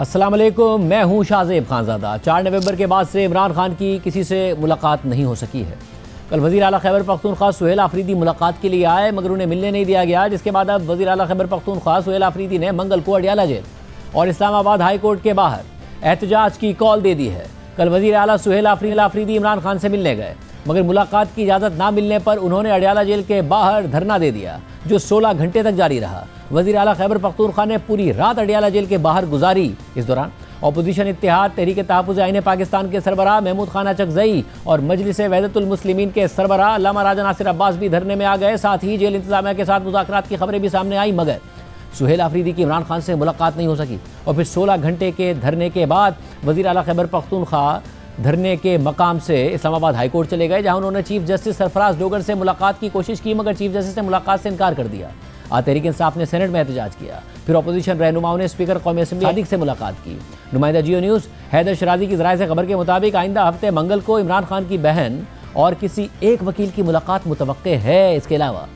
अस्सलाम वालेकुम, मैं हूं शाहजेब खानज़ादा। 4 नवंबर के बाद से इमरान खान की किसी से मुलाकात नहीं हो सकी है। कल वज़ीर आला खैबर पख्तूनख्वा सुहेल आफरीदी मुलाकात के लिए आए मगर उन्हें मिलने नहीं दिया गया, जिसके बाद अब वज़ीर आला खैबर पख्तूनख्वा सुहेल आफरीदी ने मंगल को अडियाला जेल और इस्लामाबाद हाई कोर्ट के बाहर एहतजाज की कॉल दे दी है। कल वज़ीर आला सुहेल आफरीदी इमरान खान से मिलने गए मगर मुलाकात की इजाज़त ना मिलने पर उन्होंने अडियाला जेल के बाहर धरना दे दिया जो 16 घंटे तक जारी रहा। वज़ीर आला खैबर पख्तूनख्वा ने पूरी रात अडियाला जेल के बाहर गुजारी। इस दौरान अपोजिशन इत्तेहाद तहरीक तहफ़्फ़ुज़ आईन पाकिस्तान के सरबराह महमूद खान अचकज़ई और मजलिस वहदतुल मुस्लिमीन के सरबराह अल्लामा राजा नासिर अब्बास भी धरने में आ गए। साथ ही जेल इंतज़ामिया के साथ मुज़ाकरात की खबरें भी सामने आई मगर सुहेल आफरीदी की इमरान खान से मुलाकात नहीं हो सकी और फिर 16 घंटे के धरने के बाद वज़ीर आला खैबर पख्तूनख्वा धरने के मकाम से इस्लामाबाद हाई कोर्ट चले गए, जहां उन्होंने चीफ जस्टिस सरफराज डोगर से मुलाकात की कोशिश की मगर चीफ जस्टिस ने मुलाकात से इनकार कर दिया। आज तहरीक इंसाफ ने सेनेट में एहतजाज किया, फिर अपोजिशन रहनुमाओं ने स्पीकर कौमी असम्बली सादिक से मुलाकात की। नुमाइंदा जियो न्यूज़ हैदर शराजी की ज़राए से खबर के मुताबिक आइंदा हफ्ते मंगल को इमरान खान की बहन और किसी एक वकील की मुलाकात मुतवक्के है। इसके अलावा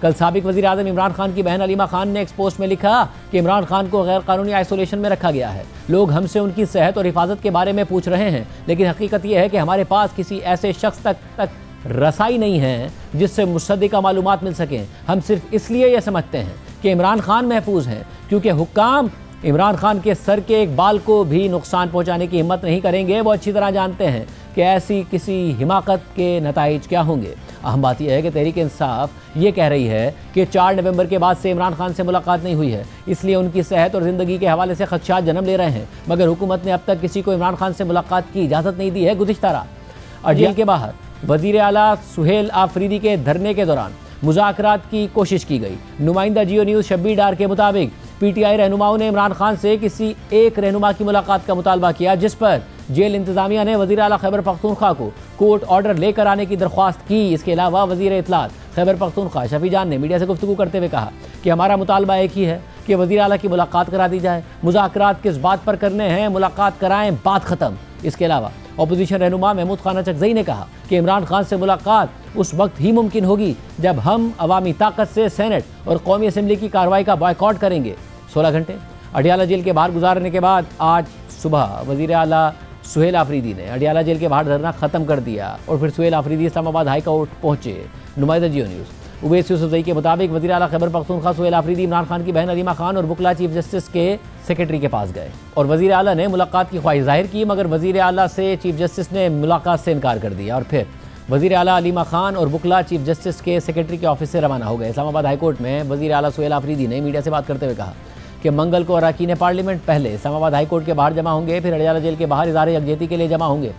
कल साबिक वज़ीर आज़म इमरान खान की बहन अलीमा खान ने एक पोस्ट में लिखा कि इमरान खान को गैर कानूनी आइसोलेशन में रखा गया है। लोग हमसे उनकी सेहत और हिफाजत के बारे में पूछ रहे हैं, लेकिन हकीकत यह है कि हमारे पास किसी ऐसे शख्स तक रसाई नहीं है जिससे मुसद्दिका मालूमात मिल सकें। हम सिर्फ इसलिए यह समझते हैं कि इमरान खान महफूज हैं क्योंकि हुक्काम इमरान खान के सर के एक बाल को भी नुकसान पहुँचाने की हिम्मत नहीं करेंगे। वो अच्छी तरह जानते हैं कि ऐसी किसी हिमाकत के नताइज क्या होंगे। अहम बात यह है कि तहरीक इंसाफ ये कह रही है कि 4 नवंबर के बाद से इमरान खान से मुलाकात नहीं हुई है, इसलिए उनकी सेहत और ज़िंदगी के हवाले से खदशात जन्म ले रहे हैं मगर हुकूमत ने अब तक किसी को इमरान खान से मुलाकात की इजाज़त नहीं दी है। गुज़िश्ता रात अडियाला के बाहर वज़ीर आला सुहेल आफरीदी के धरने के दौरान मुज़ाकरात की कोशिश की गई। नुमाइंदा जियो न्यूज़ शब्बीर डार के मुताबिक PTI रहनुमाओं ने इमरान खान से किसी एक रहनुमा की मुलाकात का मुतालबा किया, जिस पर जेल इंतज़ामिया ने वज़ीर आला खैबर पख्तूनख्वा को कोर्ट ऑर्डर लेकर आने की दरख्वास्त की। इसके अलावा वज़ीर इत्तलात खैबर पख्तूनख्वा शफी जान ने मीडिया से गुफ्तगू करते हुए कहा कि हमारा मुतालबा एक ही है कि वज़ीर आला की मुलाकात करा दी जाए। मुज़ाकरात किस बात पर करने हैं, मुलाकात कराएं, बात ख़त्म। इसके अलावा अपोजिशन रहनुमा महमूद खान अचकज़ई ने कहा कि इमरान खान से मुलाकात उस वक्त ही मुमकिन होगी जब हम अवामी ताकत से सेनेट और कौमी असम्बली की कार्रवाई का बॉयकॉट करेंगे। 16 घंटे अडियाला जेल के बाहर गुजारने के बाद आज सुबह वज़ीर आला सुहेल आफरीदी ने अडियाला जेल के बाहर धरना ख़त्म कर दिया और फिर सुहेल आफरीदी इस्लामाबाद हाई कोर्ट पहुँचे। नुमाइंदा जियो न्यूज़ उवैस यूसुफ़ज़ई के मुताबिक वज़ीर आला खैबर पख्तूनख्वा सुहेल आफरीदी इमरान खान की बहन अलीमा खान और वकला चीफ जस्टिस के सेक्रेटरी के पास गए और वज़ीर आला ने मुलाकात की ख्वाहिश जाहिर की मगर वज़ीर आला से चीफ जस्टिस ने मुलाकात से इनकार कर दिया और फिर वज़ीर आला अलीमा खान और वकला चीफ जस्टिस के सेक्रेटरी के ऑफिस से रवाना हो गए। इस्लामाबाद हाई कोर्ट में वज़ीर आला सुहेल आफरीदी ने मीडिया से बात करते हुए कहा कि मंगल को अरकान पार्लियामेंट पहले इस्लामाबाद हाई कोर्ट के बाहर जमा होंगे, फिर अडियाला जेल के बाहर इज़हार यकजहती के लिए जमा होंगे।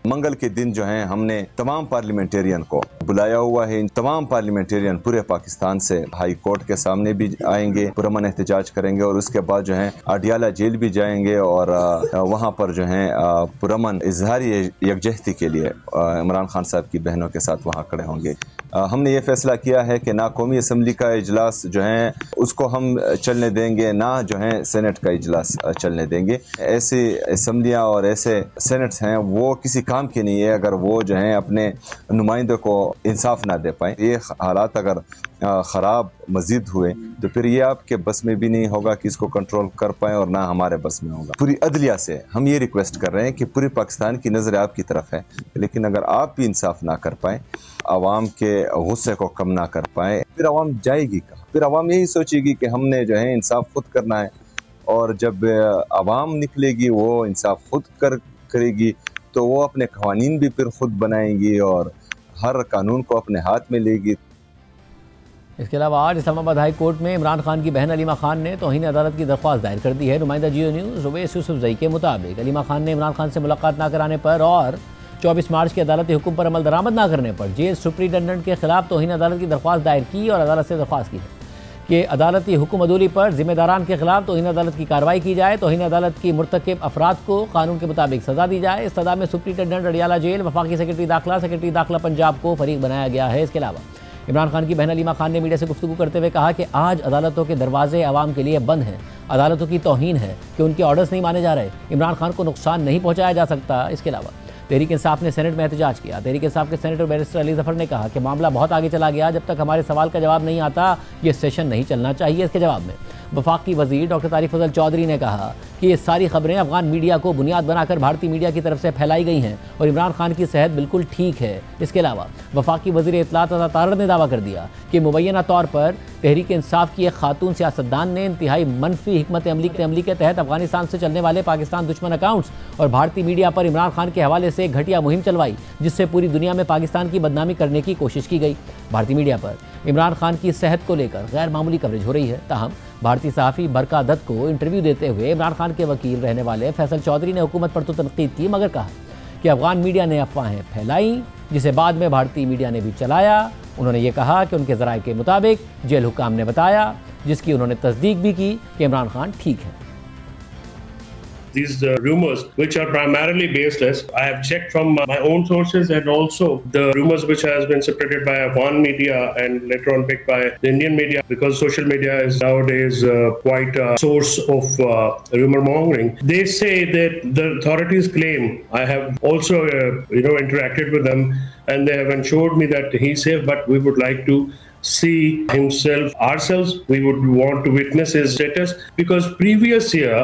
मंगल के दिन जो है हमने तमाम पार्लियामेंटेरियन को बुलाया हुआ है। इन तमाम पार्लियामेंटेरियन पूरे पाकिस्तान से हाई कोर्ट के सामने भी आएंगे, पुरअमन एहतजाज करेंगे और उसके बाद जो है अडियाला जेल भी जाएंगे और वहाँ पर जो है पुरअमन इजहारी यकजहती के लिए इमरान खान साहब की बहनों के साथ वहाँ खड़े होंगे। हमने ये फैसला किया है कि ना कौमी असम्बली का इजलास जो है उसको हम चलने देंगे, ना जो है सेनेट का इजलास चलने देंगे। ऐसी असम्बलियाँ और ऐसे सेनेट्स हैं वो किसी काम की नहीं है अगर वो जो है अपने नुमाइंदों को इंसाफ ना दे पाए। ये हालात अगर ख़राब मज़ीद हुए तो फिर ये आपके बस में भी नहीं होगा कि इसको कंट्रोल कर पाएँ और ना हमारे बस में होगा। पूरी अदलिया से हम ये रिक्वेस्ट कर रहे हैं कि पूरे पाकिस्तान की नज़र आपकी तरफ है, लेकिन अगर आप भी इंसाफ ना कर पाएँ, आवाम के गुस्से को कम ना कर पाएँ, फिर आवाम जाएगी कहाँ? फिर आवाम यही सोचेगी कि हमने जो है इंसाफ खुद करना है और जब आवाम निकलेगी वो इंसाफ खुद करेगी तो वो अपने क़वानीन भी फिर खुद बनाएंगी और हर कानून को अपने हाथ में लेगी। इसके अलावा आज इस्लामाबाद हाई कोर्ट में इमरान खान की बहन अलीमा खान ने तौहीन अदालत की दरख्वास्त दायर कर दी है। नुमाइंदा जियो न्यूज़ उवैस यूसुफ़ज़ई के मुताबिक अलीमा खान ने इमरान खान से मुलाकात ना कराने पर और 24 मार्च के अदालती हुक्म पर अमल दरामद ना करने पर जेल सुप्रिटेंडेंट के खिलाफ तौहीन अदालत की दरख्वास्त दायर की और अदालत से दरख्वास्त की है कि अदालती हुक्म अदूली पर जिम्मेदारान के खिलाफ तौहीन अदालत की कार्रवाई की जाए। तौहीन अदालत की मुर्तकिब अफराद को कानून के मुताबिक सज़ा दी जाए। इस सज़ा में सुप्रिटेंडेंट अडियाला जेल, वफाकी सेक्रेटरी दाखिला पंजाब को फरीक बनाया गया है। इसके अलावा इमरान खान की बहन अलीमा खान ने मीडिया से गुफ्तगू करते हुए कहा कि आज अदालतों के दरवाजे आवाम के लिए बंद हैं। अदालतों की तौहीन है कि उनके ऑर्डर्स नहीं माने जा रहे। इमरान खान को नुकसान नहीं पहुँचाया जा सकता। इसके अलावा तहरीक इंसाफ ने सेनेट में एहतजाज किया। तहरीक इंसाफ के सेनेटर बैरिस्टर अली जफर ने कहा कि मामला बहुत आगे चला गया, जब तक हमारे सवाल का जवाब नहीं आता ये सेशन नहीं चलना चाहिए। इसके जवाब में वफाकी वजीर डॉक्टर तारिक फजल चौधरी ने कहा कि ये सारी खबरें अफगान मीडिया को बुनियाद बनाकर भारतीय मीडिया की तरफ से फैलाई गई हैं और इमरान खान की सेहत बिल्कुल ठीक है। इसके अलावा वफाकी वजीर इत्तलात अता तारड़ ने दावा कर दिया कि मुबैना तौर पर तहरीक इंसाफ की एक खातून सियासतदान ने इंतहाई मनफी हिकमत अमली के तहत अफगानिस्तान से चलने वाले पाकिस्तान दुश्मन अकाउंट्स और भारतीय मीडिया पर इमरान खान के हवाले से घटिया मुहिम चलवाई, जिससे पूरी दुनिया में पाकिस्तान की बदनामी करने की कोशिश की गई। भारतीय मीडिया पर इमरान खान की सेहत को लेकर गैर मामूली कवरेज हो रही है। ताहम भारतीय सहाफ़ी बरका दत्त को इंटरव्यू देते हुए इमरान खान के वकील रहने वाले फैसल चौधरी ने हुकूमत पर तो तनकीद की, मगर कहा कि अफगान मीडिया ने अफवाहें फैलाई जिसे बाद में भारतीय मीडिया ने भी चलाया। उन्होंने ये कहा कि उनके ज़राए के मुताबिक जेल हुकाम ने बताया, जिसकी उन्होंने तस्दीक भी की कि इमरान खान ठीक है। These rumors, which are primarily baseless, I have checked from my own sources, and also the rumors which has been separated by Afghan media and later on picked by the Indian media, because social media is nowadays quite a source of rumor mongering. They say that the authorities claim, I have also interacted with them, and they have assured me that he's safe, but we would like to see himself ourselves. We would want to witness his status, because previous year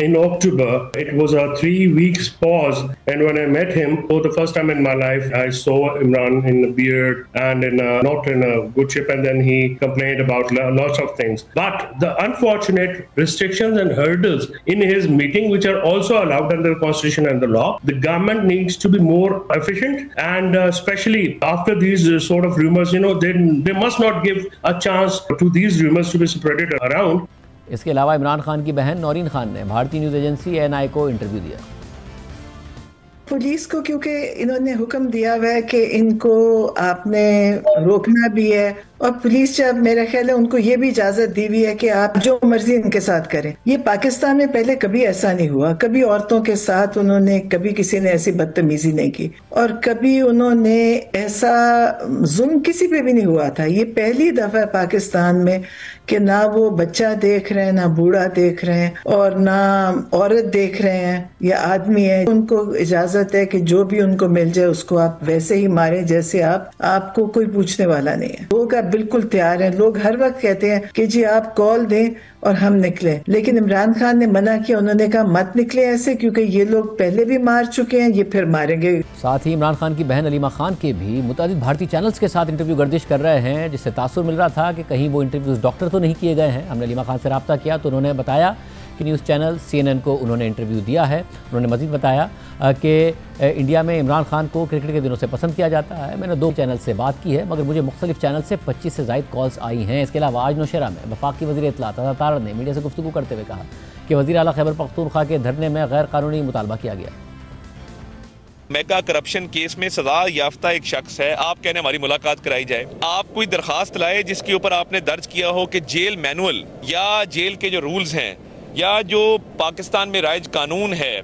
in October it was a 3 weeks pause, and when I met him for the first time in my life, I saw Imran in a beard and not in a good shape, and then he complained about lots of things. But the unfortunate restrictions and hurdles in his meeting, which are also allowed under the constitution and the law, the government needs to be more efficient, and especially after these sort of rumors, they must not give a chance to these rumors to be spreaded around. इसके अलावा इमरान खान की बहन नौरीन खान ने भारतीय news agency ANI को interview दिया। Police को क्योंकि इन्होंने हुक्म दिया हुआ है कि इनको आपने रोकना भी है, और पुलिस जब मेरा ख्याल है उनको ये भी इजाजत दी हुई है कि आप जो मर्जी इनके साथ करें। ये पाकिस्तान में पहले कभी ऐसा नहीं हुआ, कभी औरतों के साथ उन्होंने कभी किसी ने ऐसी बदतमीजी नहीं की, और कभी उन्होंने ऐसा जुल्म किसी पे भी नहीं हुआ था। ये पहली दफा पाकिस्तान में कि ना वो बच्चा देख रहे हैं, ना बूढ़ा देख रहे हैं, और ना औरत देख रहे हैं या आदमी है। उनको इजाजत है कि जो भी उनको मिल जाए उसको आप वैसे ही मारें जैसे आपको कोई पूछने वाला नहीं है। लोग आप बिल्कुल तैयार हैं। लोग हर वक्त कहते हैं कि जी आप कॉल दें और हम निकले, लेकिन इमरान खान ने मना किया। उन्होंने कहा मत निकले ऐसे, क्योंकि ये लोग पहले भी मार चुके हैं, ये फिर मारेंगे। साथ ही इमरान खान की बहन अलीमा खान के भी मुतादिद भारतीय चैनल्स के साथ इंटरव्यू गर्दिश कर रहे हैं, जिससे तासुर मिल रहा था कि कहीं वो इंटरव्यूज डॉक्टर तो नहीं किए गए हैं। हमने अलीमा खान से रब्ता किया तो उन्होंने बताया कि न्यूज़ चैनल CNN को उन्होंने इंटरव्यू दिया है। उन्होंने मज़ीद बताया कि इंडिया में इमरान खान को क्रिकेट के दिनों से पसंद किया जाता है। मैंने 2 चैनल से बात की है, मगर मुझे मुख्तलिफ चैनल से 25 से ज़ायद कॉल्स आई हैं। इसके अलावा आज नौशेरा में वफाकी वज़ीर इत्तलात अता तारड़ ने मीडिया से गुफ्तगू करते हुए कहा कि वज़ीर आला खैबर पख्तूनख्वा के धरने में गैर कानूनी मुतालबा किया गया। मेगा करप्शन केस में सजा याफ्ता एक शख्स है, आप कहने हमारी मुलाकात कराई जाए। आप कोई दरखास्त लाए जिसके ऊपर आपने दर्ज किया हो कि जेल मैनुअल या जेल के जो रूल्स हैं या जो पाकिस्तान में राइज कानून है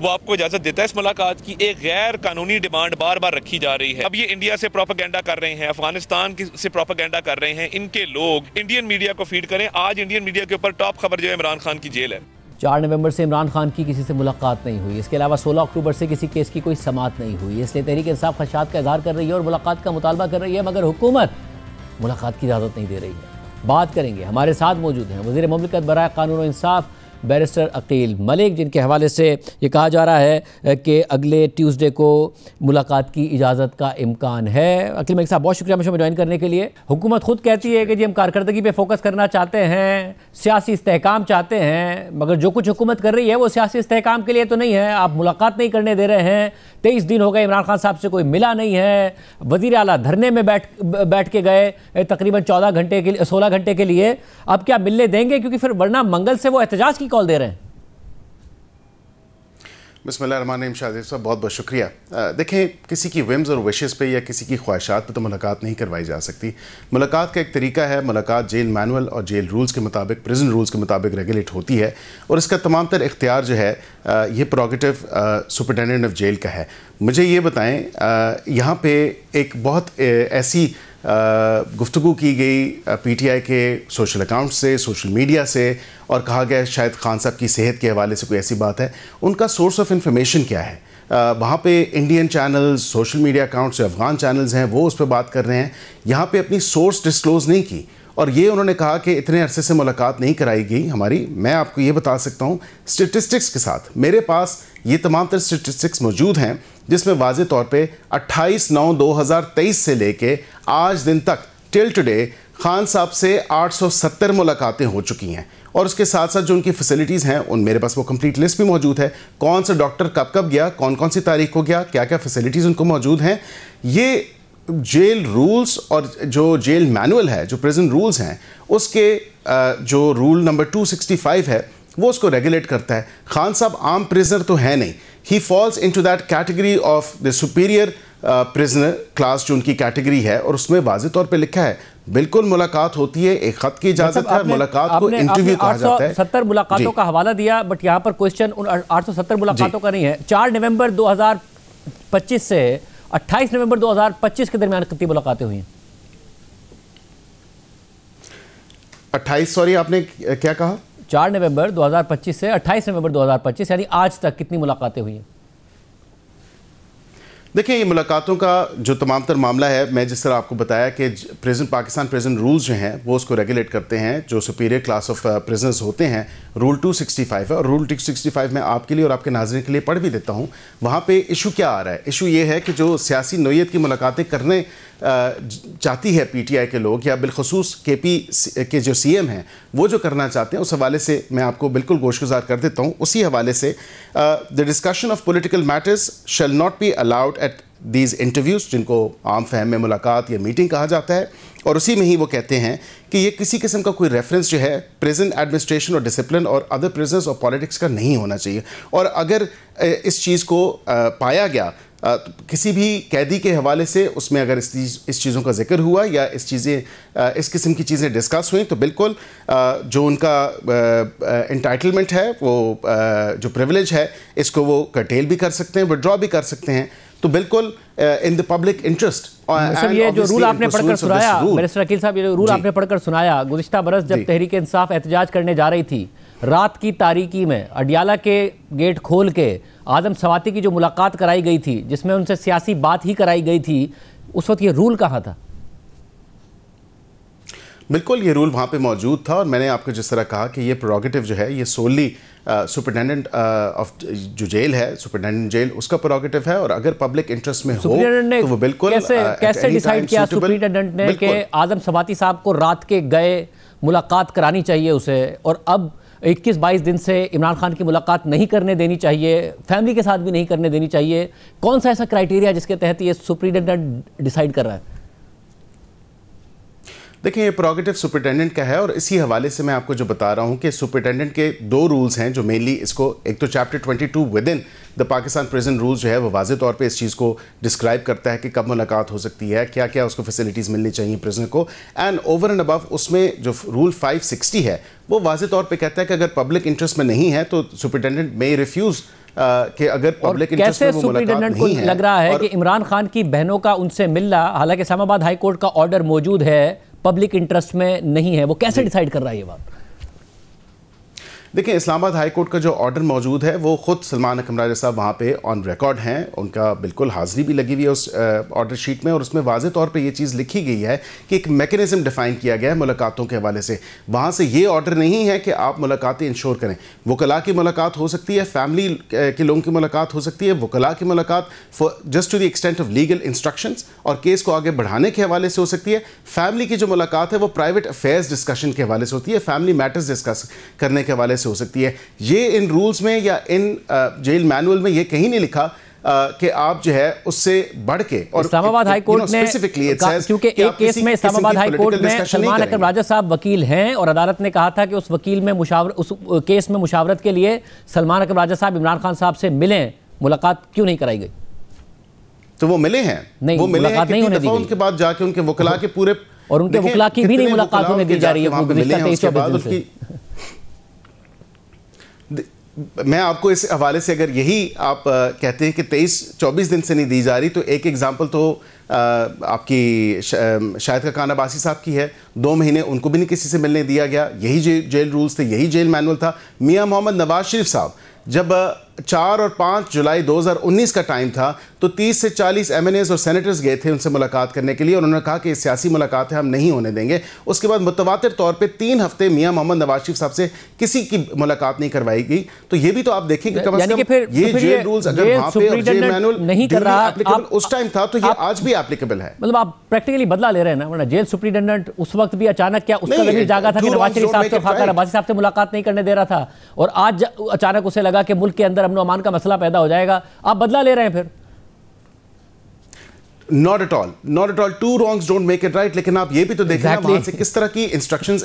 वो आपको इजाजत देता है इस मुलाकात की। एक गैर कानूनी डिमांड बार बार रखी जा रही है। अब ये इंडिया से प्रोपेगेंडा कर रहे हैं, अफगानिस्तान से प्रोपेगेंडा कर रहे हैं, इनके लोग इंडियन मीडिया को फीड करें। आज इंडियन मीडिया के ऊपर टॉप खबर जो है इमरान खान की जेल है। 4 नवंबर से इमरान खान की किसी से मुलाकात नहीं हुई। इसके अलावा 16 अक्टूबर से किसी केस की कोई समाअत नहीं हुई। इसलिए तहरीक इंसाफ खदशात का इजहार कर रही है और मुलाकात का मुतालबा कर रही है, मगर हुकूमत मुलाकात की इजाज़त नहीं दे रही है। बात करेंगे, हमारे साथ मौजूद हैं वज़ीर मुमलिकत बराए कानून और इंसाफ बैरिस्टर अकील मलिक, जिनके हवाले से ये कहा जा रहा है कि अगले ट्यूसडे को मुलाकात की इजाज़त का इम्कान है। अकील मलिक साहब, बहुत शुक्रिया मुझे ज्वाइन करने के लिए। हुकूमत खुद कहती है कि जी हम कारकर्दगी पे फोकस करना चाहते हैं, सियासी इस्तेहकाम चाहते हैं, मगर जो कुछ हुकूमत कर रही है वो सियासी इस्तेहकाम के लिए तो नहीं है। आप मुलाकात नहीं करने दे रहे हैं। 23 दिन हो गए, इमरान खान साहब से कोई मिला नहीं है। वज़ीर आला धरने में बैठ के गए तकरीबन 16 घंटे के लिए। अब क्या मिलने देंगे? क्योंकि फिर वरना मंगल से वो एहतजाज की कॉल दे रहे हैं। बिस्मिल्लाहिर्रहमानिर्रहीम शाहज़ेब साहब, बहुत बहुत शुक्रिया। देखें, किसी की विम्स और विशेस पे या किसी की ख्वाहिशात पे तो मुलाकात नहीं करवाई जा सकती। मुलाकात का एक तरीका है। मुलाकात जेल मैनुअल और जेल रूल्स के मुताबिक, प्रिजन रूल्स के मुताबिक रेगुलेट होती है, और इसका तमाम तर इख्तियार जो है ये प्रोगेटिव सुपरिटेंडेंट ऑफ जेल का है। मुझे ये बताएं, यहाँ पे एक बहुत ऐसी गुफ्तगू की गई PTI के सोशल अकाउंट से, सोशल मीडिया से, और कहा गया शायद खान साहब की सेहत के हवाले से कोई ऐसी बात है। उनका सोर्स ऑफ इंफॉर्मेशन क्या है? वहाँ पे Indian channels, social media accounts जो अफ़गान चैनल्स हैं वो उस पर बात कर रहे हैं। यहाँ पे अपनी सोर्स डिस्क्लोज़ नहीं की, और ये उन्होंने कहा कि इतने अरसे से मुलाकात नहीं कराई गई हमारी। मैं आपको ये बता सकता हूँ स्टेटिस्टिक्स के साथ, मेरे पास ये तमाम तरह स्टेटिस्टिक्स मौजूद हैं जिसमें वाज़े तौर पे 28/9/2023 से लेके आज दिन तक टिल टुडे खान साहब से 870 मुलाकातें हो चुकी हैं। और उसके साथ साथ जो उनकी फैसिलिटीज़ हैं उन मेरे पास वो कंप्लीट लिस्ट भी मौजूद है, कौन सा डॉक्टर कब कब गया, कौन कौन सी तारीख को गया, क्या क्या फैसिलिटीज़ उनको मौजूद हैं। ये जेल रूल्स और जो जेल मैनुअल है, जो प्रिजन रूल्स हैं, उसके जो रूल नंबर 265 है वो उसको रेगुलेट करता है। खान साहब आम प्रिजनर तो है नहीं, he falls into that category of the superior prisoner class जो उनकी कैटेगरी है, और उसमें वाज़े तौर पे लिखा है बिल्कुल मुलाकात होती है, एक खत की इजाजत है, मुलाकात को इंटरव्यू कहा जाता है। 870 मुलाकातों का हवाला दिया, बट यहाँ पर क्वेश्चन उन 870 मुलाकातों का नहीं है। 4 नवंबर 2025 से 28 नवंबर 2025 के दरमियान कितनी मुलाकातें हुई हैं? 28, सॉरी आपने क्या कहा? 4 नवंबर 2025 से 28 नवंबर 2025 यानी आज तक कितनी मुलाकातें हुई हैं? देखिए, ये मुलाकातों का जो तमाम तर मामला है, मैं जिस तरह आपको बताया कि पाकिस्तान प्रिजन रूल्स जो हैं वो उसको रेगुलेट करते हैं। जो सुपीरियर क्लास ऑफ प्रिजनर्स होते हैं, रूल 265 है, और रूल 265 मैं आपके लिए और आपके नाज़रीन के लिए पढ़ भी देता हूँ। वहाँ पे इशू क्या आ रहा है? इशू ये है कि जो सियासी नोयत की मुलाकातें करने चाहती है PTI के लोग, या बिलखसूस KP के जो CM हैं वो जो करना चाहते हैं, उस हवाले से मैं आपको बिल्कुल गोशगुजार कर देता हूँ। उसी हवाले से the discussion of political matters shall not be allowed at these interviews, जिनको आम फहम में मुलाकात या मीटिंग कहा जाता है। और उसी में ही वो कहते हैं कि ये किसी किस्म का कोई रेफरेंस जो है प्रिजन एडमिनिस्ट्रेशन और डिसिप्लिन और अदर प्रिजनर्स और पॉलिटिक्स का नहीं होना चाहिए। और अगर इस चीज़ को पाया गया किसी भी कैदी के हवाले से, उसमें अगर इस चीज़ों का जिक्र हुआ या इस किस्म की चीज़ें डिस्कस हुई, तो बिल्कुल जो उनका एंटाइटलमेंट है, वो जो प्रिविलेज है, इसको वो कर्टेल भी कर सकते हैं, विड्रॉ भी कर सकते हैं। तो बिल्कुल in the public interest. Sir, ये जो रूल आपने पढ़कर सुनाया, बैरिस्टर अकील साहब, ये जो रूल आपने पढ़कर सुनाया, गुज़िश्ता बरस जब तहरीक इंसाफ एहतजाज करने जा रही थी, रात की तारीकी में अडियाला के गेट खोल के आजम सवाती की जो मुलाकात कराई गई थी, जिसमें उनसे सियासी बात ही कराई गई थी, उस वक्त ये रूल कहाँ था? बिल्कुल ये रूल वहाँ पे मौजूद था। और मैंने आपको जिस तरह कहा कि ये प्रोरोगेटिव जो है ये सोली सुपरिटेंडेंट ऑफ जो जेल है, सुपरिटेंडेंट जेल, उसका प्रोरोगेटिव है। और अगर पब्लिक इंटरेस्ट में हो तो वो बिल्कुल कैसे डिसाइड किया सुपरिटेंडेंट ने कि आजम सवाती साहब को रात के गए मुलाकात करानी चाहिए उसे, और अब 21-22 दिन से इमरान खान की मुलाकात नहीं करने देनी चाहिए, फैमिली के साथ भी नहीं करने देनी चाहिए? कौन सा ऐसा क्राइटेरिया जिसके तहत ये सुपरिटेंडेंट डिसाइड कर रहा है? देखिए, ये प्रोरोगेटिव सुपरिटेंडेंट का है। और इसी हवाले से मैं आपको जो बता रहा हूँ कि सुपरिटेंडेंट के 2 रूल्स हैं जो मेनली इसको, एक तो chapter 22 with in the Pakistan prison rules जो है वो वाज़े तौर पे इस चीज़ को डिस्क्राइब करता है कि कब मुलाकात हो सकती है, क्या क्या उसको फैसिलिटीज़ मिलनी चाहिए प्रिजनर को। एंड ओवर एंड अबव उसमें जो रूल 560 है वो वाज़े तौर पे कहता है कि अगर पब्लिक इंटरेस्ट में नहीं है तो सुपरिटेंडेंट मे रिफ्यूज़ कि अगर पब्लिक इंटरेस्ट में वो मुलाकात नहीं है। लग रहा है कि इमरान खान की बहनों का उनसे मिलना, हालांकि इस्लामाबाद हाई कोर्ट का ऑर्डर मौजूद है, पब्लिक इंटरेस्ट में नहीं है, वो कैसे डिसाइड कर रहा है ये बात? देखिए, इस्लामाबाद हाई कोर्ट का जो ऑर्डर मौजूद है वो खुद सलमान अकरम राजा साहब वहाँ पे ऑन रिकॉर्ड हैं, उनका बिल्कुल हाजिरी भी लगी हुई है उस ऑर्डर शीट में। और उसमें वाज़े तौर पे ये चीज़ लिखी गई है कि एक मैकेनिज्म डिफ़ाइन किया गया है मुलाकातों के हवाले से। वहाँ से ये ऑर्डर नहीं है कि आप मुलाकातें इंश्योर करें। वकला की मुलाकात हो सकती है, फैमिली के लोगों की मुलाकात हो सकती है, वकला की मुलाकात just to the extent of legal instructions और केस को आगे बढ़ाने के हवाले से हो सकती है। फैमिली की जो मुलाकात है वो प्राइवेट अफेयर्स डिस्कशन के हवाले से होती है, फैमिली मैटर्स डिस्कस करने के हवाले से हो सकती है। ये इन रूल्स में या इन जेल मैनुअल में ये कहीं नहीं लिखा कि आप जो है उससे बढ़ के। और इस्लामाबाद हाई कोर्ट ने, क्योंकि एक केस में इस्लामाबाद हाई कोर्ट में सलमान अकरम राजा साहब वकील हैं और अदालत ने कहा था कि उस वकील में उस केस में मुशावरत के लिए सलमान अकरम राजा साहब इमरान खान साहब से मिलें, मुलाकात क्यों नहीं कराई गई? तो वो मिले हैं, नहीं, वो मिले हैं, नहीं होने दी गई। उनके बाद जाके उनके वकला के पूरे, और उनके वकला की भी नहीं मुलाकात होने दी जा रही है। मैं आपको इस हवाले से, अगर यही आप कहते हैं कि 23-24 दिन से नहीं दी जा रही, तो एक एग्जांपल तो आपकी शाहिद खान अब्बासी साहब की है। 2 महीने उनको भी नहीं किसी से मिलने दिया गया, यही जेल रूल्स थे, यही जेल मैनुअल था। मियां मोहम्मद नवाज शरीफ साहब जब 4 और 5 जुलाई 2019 का टाइम था, तो 30 से 40 MNAs और सेनेटर्स गए थे उनसे मुलाकात करने के लिए, और उन्होंने कहा कि सियासी मुलाकात है, हम नहीं होने देंगे। उसके बाद मुतवातिर तौर पे 3 हफ्ते मियां मोहम्मद नवाज शरीफ साहब से किसी की मुलाकात नहीं करवाई गई। तो ये भी तो आप देखें कि कम से कम ये जेल रूल्स अगर वहां पे और जेल मैनुअल नहीं कर रहा एप्लीकेबल उस टाइम था, तो ये आज भी एप्लीकेबल है। मतलब आप प्रैक्टिकली बदला ले रहे हैं ना, वरना जेल सुप्रिंटेंडेंट उस वक्त भी अचानक क्या उसका जमीर जागा था कि नवाज शरीफ साहब से फाकर अब्बासी साहब से मुलाकात नहीं करने दे रहा था, और आज अचानक उसे लगा कि मुल्क के अंदर अमन अमान का मसला पैदा हो जाएगा, आप बदला ले रहे हैं फिर? Not at all, not at all. Two wrongs don't make it right. लेकिन आप ये भी तो देखें ना वहाँ से किस तरह की इंस्ट्रक्शंस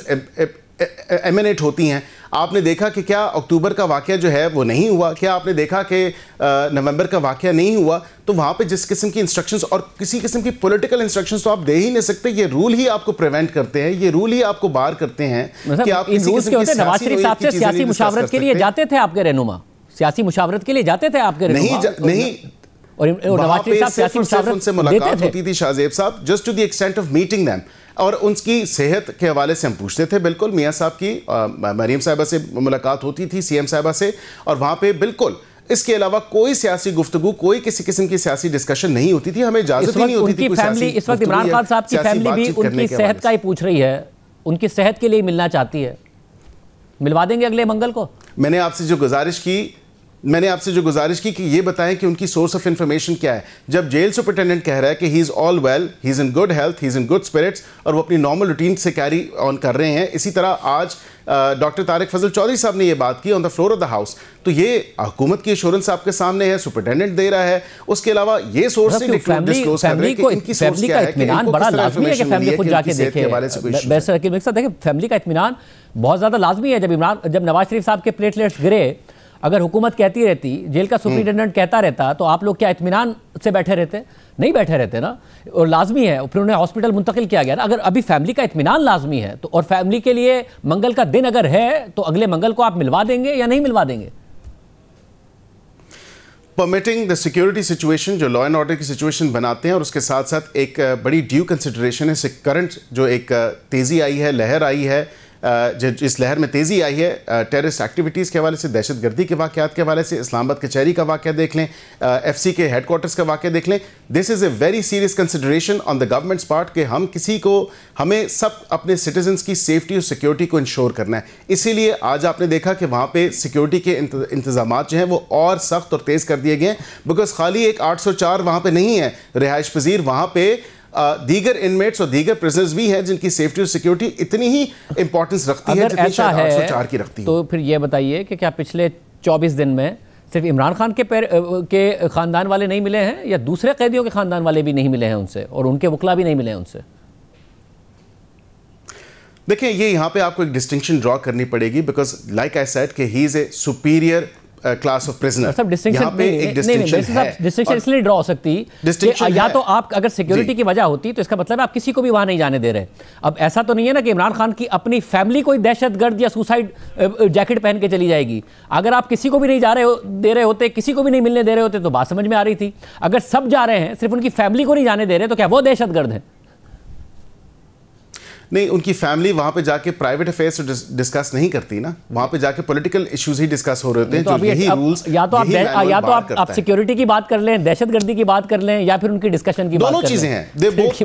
एमिनेट होती हैं। आपने देखा कि क्या अक्टूबर का वाकया जो है वो नहीं हुआ, क्या आपने देखा कि नवंबर का वाकया नहीं हुआ, तो वहाँ पे जिस किस्म की इंस्ट्रक्शंस और किसी किस्म की पॉलिटिकल इंस्ट्रक्शंस तो आप दे ही नहीं सकते। ये रूल ही आपको प्रिवेंट करते हैं, ये रूल ही आपको बार करते हैं कि आप किसी किस्म की नवाज शरीफ साहब से सियासी मुशावरत के लिए जाते थे आपके रहनुमा, सियासी मुशावरत के लिए जाते थे आपके रहनुमा? नहीं, और नवाज शरीफ साहब सियासी मुशावरत उनसे मुलाकात होती थी शाहजेब साहब, just to the extent of meeting them, और उनकी सेहत के हवाले से हम पूछते थे। बिल्कुल मियां साहब की मरीम साहिबा से मुलाकात होती थी, CM साहिबा से, और वहाँ पे बिल्कुल इसके अलावा कोई सियासी गुफ्तगू, कोई किसी किस्म की सियासी डिस्कशन नहीं होती थी, हमें इजाजत ही नहीं होती थी। फैमिली इस वक्त इमरान खान साहब की फैमिली भी उनकी सेहत का ही पूछ रही है, उनकी सेहत के लिए मिलना चाहती है, मिलवा देंगे अगले मंगल को? मैंने आपसे जो गुजारिश की कि ये बताएं कि उनकी सोर्स ऑफ इंफॉर्मेशन क्या है। जब जेल सुपरिटेंडेंट कह रहा है कि he is all well, he is in good health, he is in good spirits, और वो अपनी नॉर्मल रूटीन से कैरी ऑन कर रहे हैं, इसी तरह आज डॉक्टर तारिक फजल चौधरी साहब ने ये बात की on the floor of the house, तो ये हुकूमत की एश्योरेंस आपके सामने है, सुपरिटेंडेंट दे रहा है। उसके अलावा ये सोर्स डिस्क्लोज कर रहे हैं कि इनकी सोर्स क्या है, इत्मीनान बड़ा लाजमी है कि फैमिली खुद जाके देखे। देखिए फैमिली का इत्मीनान बहुत ज़्यादा लाजमी है। जब नवाज शरीफ साहब के प्लेटलेट्स गिरे, अगर हुकूमत कहती रहती, जेल का सुप्रिंटेंडेंट कहता रहता, तो आप लोग क्या इत्मीनान से बैठे रहते? नहीं बैठे रहते ना, और लाजमी है, फिर उन्हें हॉस्पिटल मुंतकिल किया गया ना। अगर अभी फैमिली का इत्मीनान लाजमी है तो, और फैमिली के लिए मंगल का दिन अगर है, तो अगले मंगल को आप मिलवा देंगे या नहीं मिलवा देंगे? परमिटिंग द सिक्योरिटी सिचुएशन, जो लॉ एंड ऑर्डर की सिचुएशन बनाते हैं, और उसके साथ साथ एक बड़ी ड्यू कंसिडरेशन है करंट जो एक तेज़ी आई है, लहर आई है, इस लहर में तेज़ी आई है टेररिस्ट एक्टिविटीज़ के हवाले से, दहशतगर्दी के वाक़यात के हवाले से। इस्लामाबाद कचहरी का वाक़या देख लें, FC के हेडक्वार्टर्स का वाक़या देख लें। This is a very serious consideration on the governments part कि हमें सब अपने सिटीजन्स की सेफ्टी और सिक्योरिटी को इंश्योर करना है। इसीलिए आज आपने देखा कि वहाँ पे सिक्योरिटी के इंतजामात जो हैं वो और सख्त और तेज़ कर दिए गए हैं, बिकॉज खाली एक 804 वहाँ पर नहीं है रिहाइश पजीर, वहाँ पर दीगर इनमेट्स और दीगर प्रिजनर्स भी हैं जिनकी सेफ्टी और सिक्योरिटी इतनी ही इंपॉर्टेंस रखती है जितनी शायद 804 की रखती है। तो फिर ये बताइए कि क्या पिछले 24 दिन में सिर्फ इमरान खान के खानदान वाले नहीं मिले हैं, या दूसरे कैदियों के खानदान वाले भी नहीं मिले हैं उनसे, और उनके वकला भी नहीं मिले हैं उनसे? देखिए, ये यहाँ पे आपको एक डिस्टिंक्शन ड्रॉ करनी पड़ेगी, बिकॉज लाइक आई सेड कि he is a superior class of prisoner. सब डिस्टिंक्शन इसलिए ड्रॉ हो सकती कि या तो आप अगर सिक्योरिटी की वजह होती तो इसका मतलब है आप किसी को भी वहां नहीं जाने दे रहे। अब ऐसा तो नहीं है ना कि इमरान खान की अपनी फैमिली कोई दहशतगर्द या सुसाइड जैकेट पहन के चली जाएगी। अगर आप किसी को भी नहीं दे रहे होते, किसी को भी नहीं मिलने दे रहे होते, तो बात समझ में आ रही थी। अगर सब जा रहे हैं, सिर्फ उनकी फैमिली को नहीं जाने दे रहे, तो क्या वो दहशतगर्द है? नहीं, उनकी फैमिली वहां पे जाके प्राइवेट अफेयर्स डिस्कस नहीं करती ना, वहां पे जाके पॉलिटिकल इश्यूज ही डिस्कस हो रहे होते हैं। तो यही रूल्स या तो आप सिक्योरिटी की बात कर लें, दहशतगर्दी की बात कर लें, या फिर उनकी डिस्कशन की बात कर लें। दोनों चीजें हैं,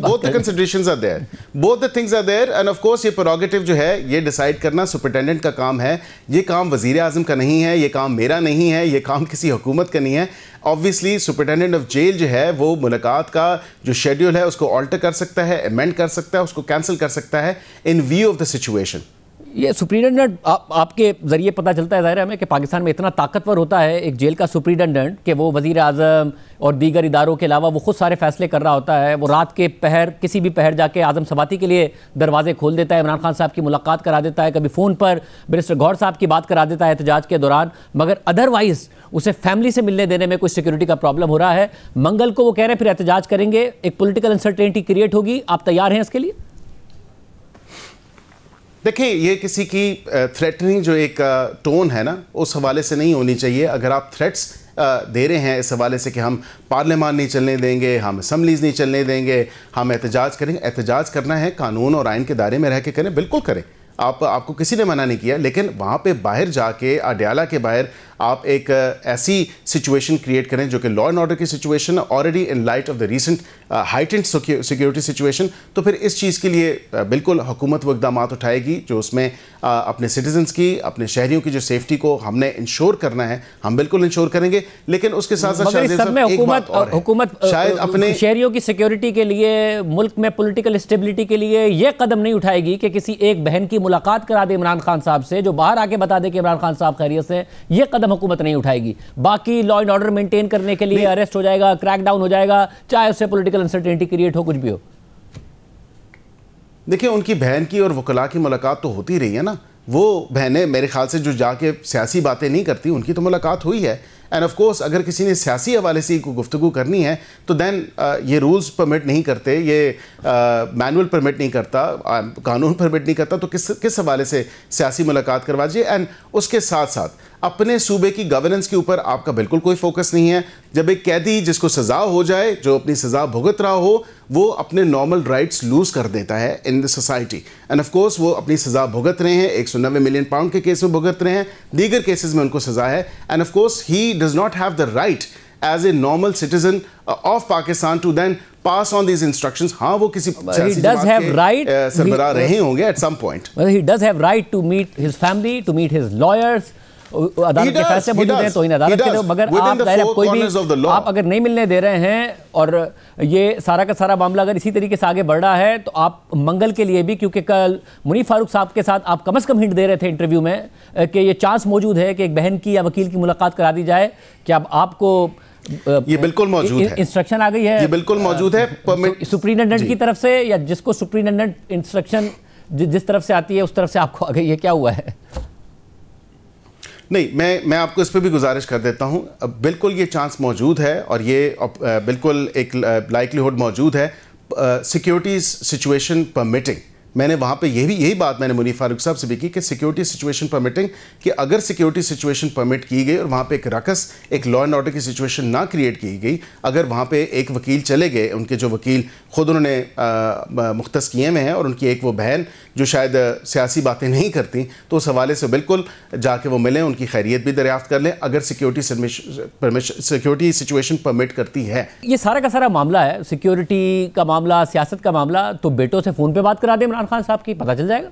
both the considerations are there, both the things are there, and of course ये प्रेरोगेटिव जो है ये डिसाइड करना सुपरिटेंडेंट का काम है। ये काम वजीर आजम का नहीं है, ये काम मेरा नहीं है, ये काम किसी हुकूमत का नहीं है। ऑब्वियसली सुपरिटेंडेंट ऑफ जेल जो है वो मुलाकात का जो शेड्यूल है उसको ऑल्टर कर सकता है, अमेंड कर सकता है, उसको कैंसिल कर सकता है इन व्यू ऑफ द सिचुएशन। ये सुप्रिटेंडेंट आपके ज़रिए पता चलता है ज़ाहिर है हमें कि पाकिस्तान में इतना ताकतवर होता है एक जेल का सुप्रिटेंडेंट कि वो वज़ीर आज़म और दीगर इदारों के अलावा वो खुद सारे फैसले कर रहा होता है। वो रात के पहर, किसी भी पहर जाके आज़म सबाती के लिए दरवाजे खोल देता है, इमरान खान साहब की मुलाकात करा देता है, कभी फ़ोन पर बैरिस्टर गौहर साहब की बात करा देता है एहतजाज के दौरान, मगर अदरवाइज़ उसे फैमिली से मिलने देने में कोई सिक्योरिटी का प्रॉब्लम हो रहा है। मंगल को वो कह रहे हैं फिर एहतजाज करेंगे, एक पॉलिटिकल अनसर्टेनिटी क्रिएट होगी, आप तैयार हैं इसके लिए? देखिए, ये किसी की थ्रेटनिंग जो एक टोन है ना, उस हवाले से नहीं होनी चाहिए। अगर आप थ्रेट्स दे रहे हैं इस हवाले से कि हम पार्लियामान नहीं चलने देंगे, हम असम्बलीज़ नहीं चलने देंगे, हम एहतजाज करेंगे, एहतजाज करना है कानून और आइन के दायरे में रह के करें, बिल्कुल करें। आपको किसी ने मना नहीं किया, लेकिन वहाँ पे बाहर जाके अडयाला के बाहर आप एक ऐसी सिचुएशन क्रिएट करें जो कि लॉ एंड ऑर्डर की situation already in light of the recent heightened security situation, तो फिर इस चीज़ के लिए बिल्कुल हुकूमत वो इक़दाम उठाएगी जो उसमें अपने सिटीजन्स की, अपने शहरियों की जो सेफ्टी को हमने इंश्योर करना है, हम बिल्कुल इंश्योर करेंगे। लेकिन उसके साथ साथ हुकूमत शायद अपने शहरियों की सिक्योरिटी के लिए, मुल्क में पॉलिटिकल स्टेबिलिटी के लिए ये कदम नहीं उठाएगी कि किसी एक बहन की मुलाकात करा दे इमरान खान साहब से, जो बाहर आके बता दे कि इमरान खान साहब खैरियत से। ये कदम हुकूमत नहीं उठाएगी। बाकी लॉ एंड ऑर्डर मेंटेन करने के लिए अरेस्ट हो जाएगा, क्रैकडाउन हो जाएगा, चाहे उससे पॉलिटिकल अनसर्टेनिटी क्रिएट हो, कुछ भी हो। देखिए, उनकी बहन की और वकला की मुलाकात तो होती रही है ना। वो बहनें मेरे ख्याल से जो जाके सियासी बातें नहीं करती, उनकी तो मुलाकात हुई है। एंड ऑफ कोर्स अगर किसी ने सियासी हवाले से को गुफ्तगू करनी है तो देन ये रूल्स परमिट नहीं करते, ये मैनुअल परमिट नहीं करता, कानून परमिट नहीं करता, तो किस हवाले से सियासी मुलाकात करवा दीजिए। एंड उसके साथ साथ अपने सूबे की गवर्नेंस के ऊपर आपका बिल्कुल कोई फोकस नहीं है। जब एक कैदी जिसको सज़ा हो जाए, जो अपनी सज़ा भुगत रहा हो, वो अपने नॉर्मल राइट्स लूज कर देता है in the society. And of course वो अपनी सज़ा भुगत रहे हैं, 190 मिलियन पाउंड के केस में भुगत रहे हैं, दीगर केसेस में उनको सज़ा है। And of course he does not have the right as a normal citizen of Pakistan to then pass on these instructions. हाँ, वो किसी सरबराह रहे होंगे at some point. Well, he does have right to meet his family, to meet his lawyers. अदालत के फैसले मौजूद हैं तो इन अदालत के, मगर आप कोई भी आप अगर नहीं मिलने दे रहे हैं और ये सारा का सारा मामला अगर इसी तरीके से आगे बढ़ रहा है तो आप मंगल के लिए भी, क्योंकि कल मुनीफ फारूक साहब के साथ आप कम से कम हिंट दे रहे थे इंटरव्यू में कि ये चांस मौजूद है कि एक बहन की या वकील की मुलाकात करा दी जाए। क्या आपको ये बिल्कुल मौजूद है, इंस्ट्रक्शन आ गई है, ये बिल्कुल मौजूद है सुप्रीटेंडेंट की तरफ से, या जिसको सुप्रीटेंडेंट इंस्ट्रक्शन जिस तरफ से आती है उस तरफ से आपको आ गई है? क्या हुआ है? नहीं, मैं आपको इस पर भी गुजारिश कर देता हूं। बिल्कुल ये चांस मौजूद है और ये बिल्कुल एक लाइक्लीहुड मौजूद है, सिक्योरिटी सिचुएशन परमिटिंग। मैंने वहाँ पे यही बात मैंने मुनीफ फारूक साहब से भी की कि सिक्योरिटी सिचुएशन परमिटिंग, कि अगर सिक्योरिटी सिचुएशन परमिट की गई और वहाँ पे एक रकस, एक लॉ एंड ऑर्डर की सिचुएशन ना क्रिएट की गई, अगर वहाँ पे एक वकील चले गए, उनके जो वकील खुद उन्होंने मुख्तस किए हुए हैं और उनकी एक वो बहन जो शायद सियासी बातें नहीं करती, तो उस हवाले से बिल्कुल जाके वो मिलें, उनकी खैरियत भी दरियाफ्त कर लें अगर सिक्योरिटी सिचुएशन परमिट करती है। ये सारा का सारा मामला है, सिक्योरिटी का मामला, सियासत का मामला, तो बेटों से फ़ोन पे बात करा दें इमरान खान साहब की, पता चल जाएगा।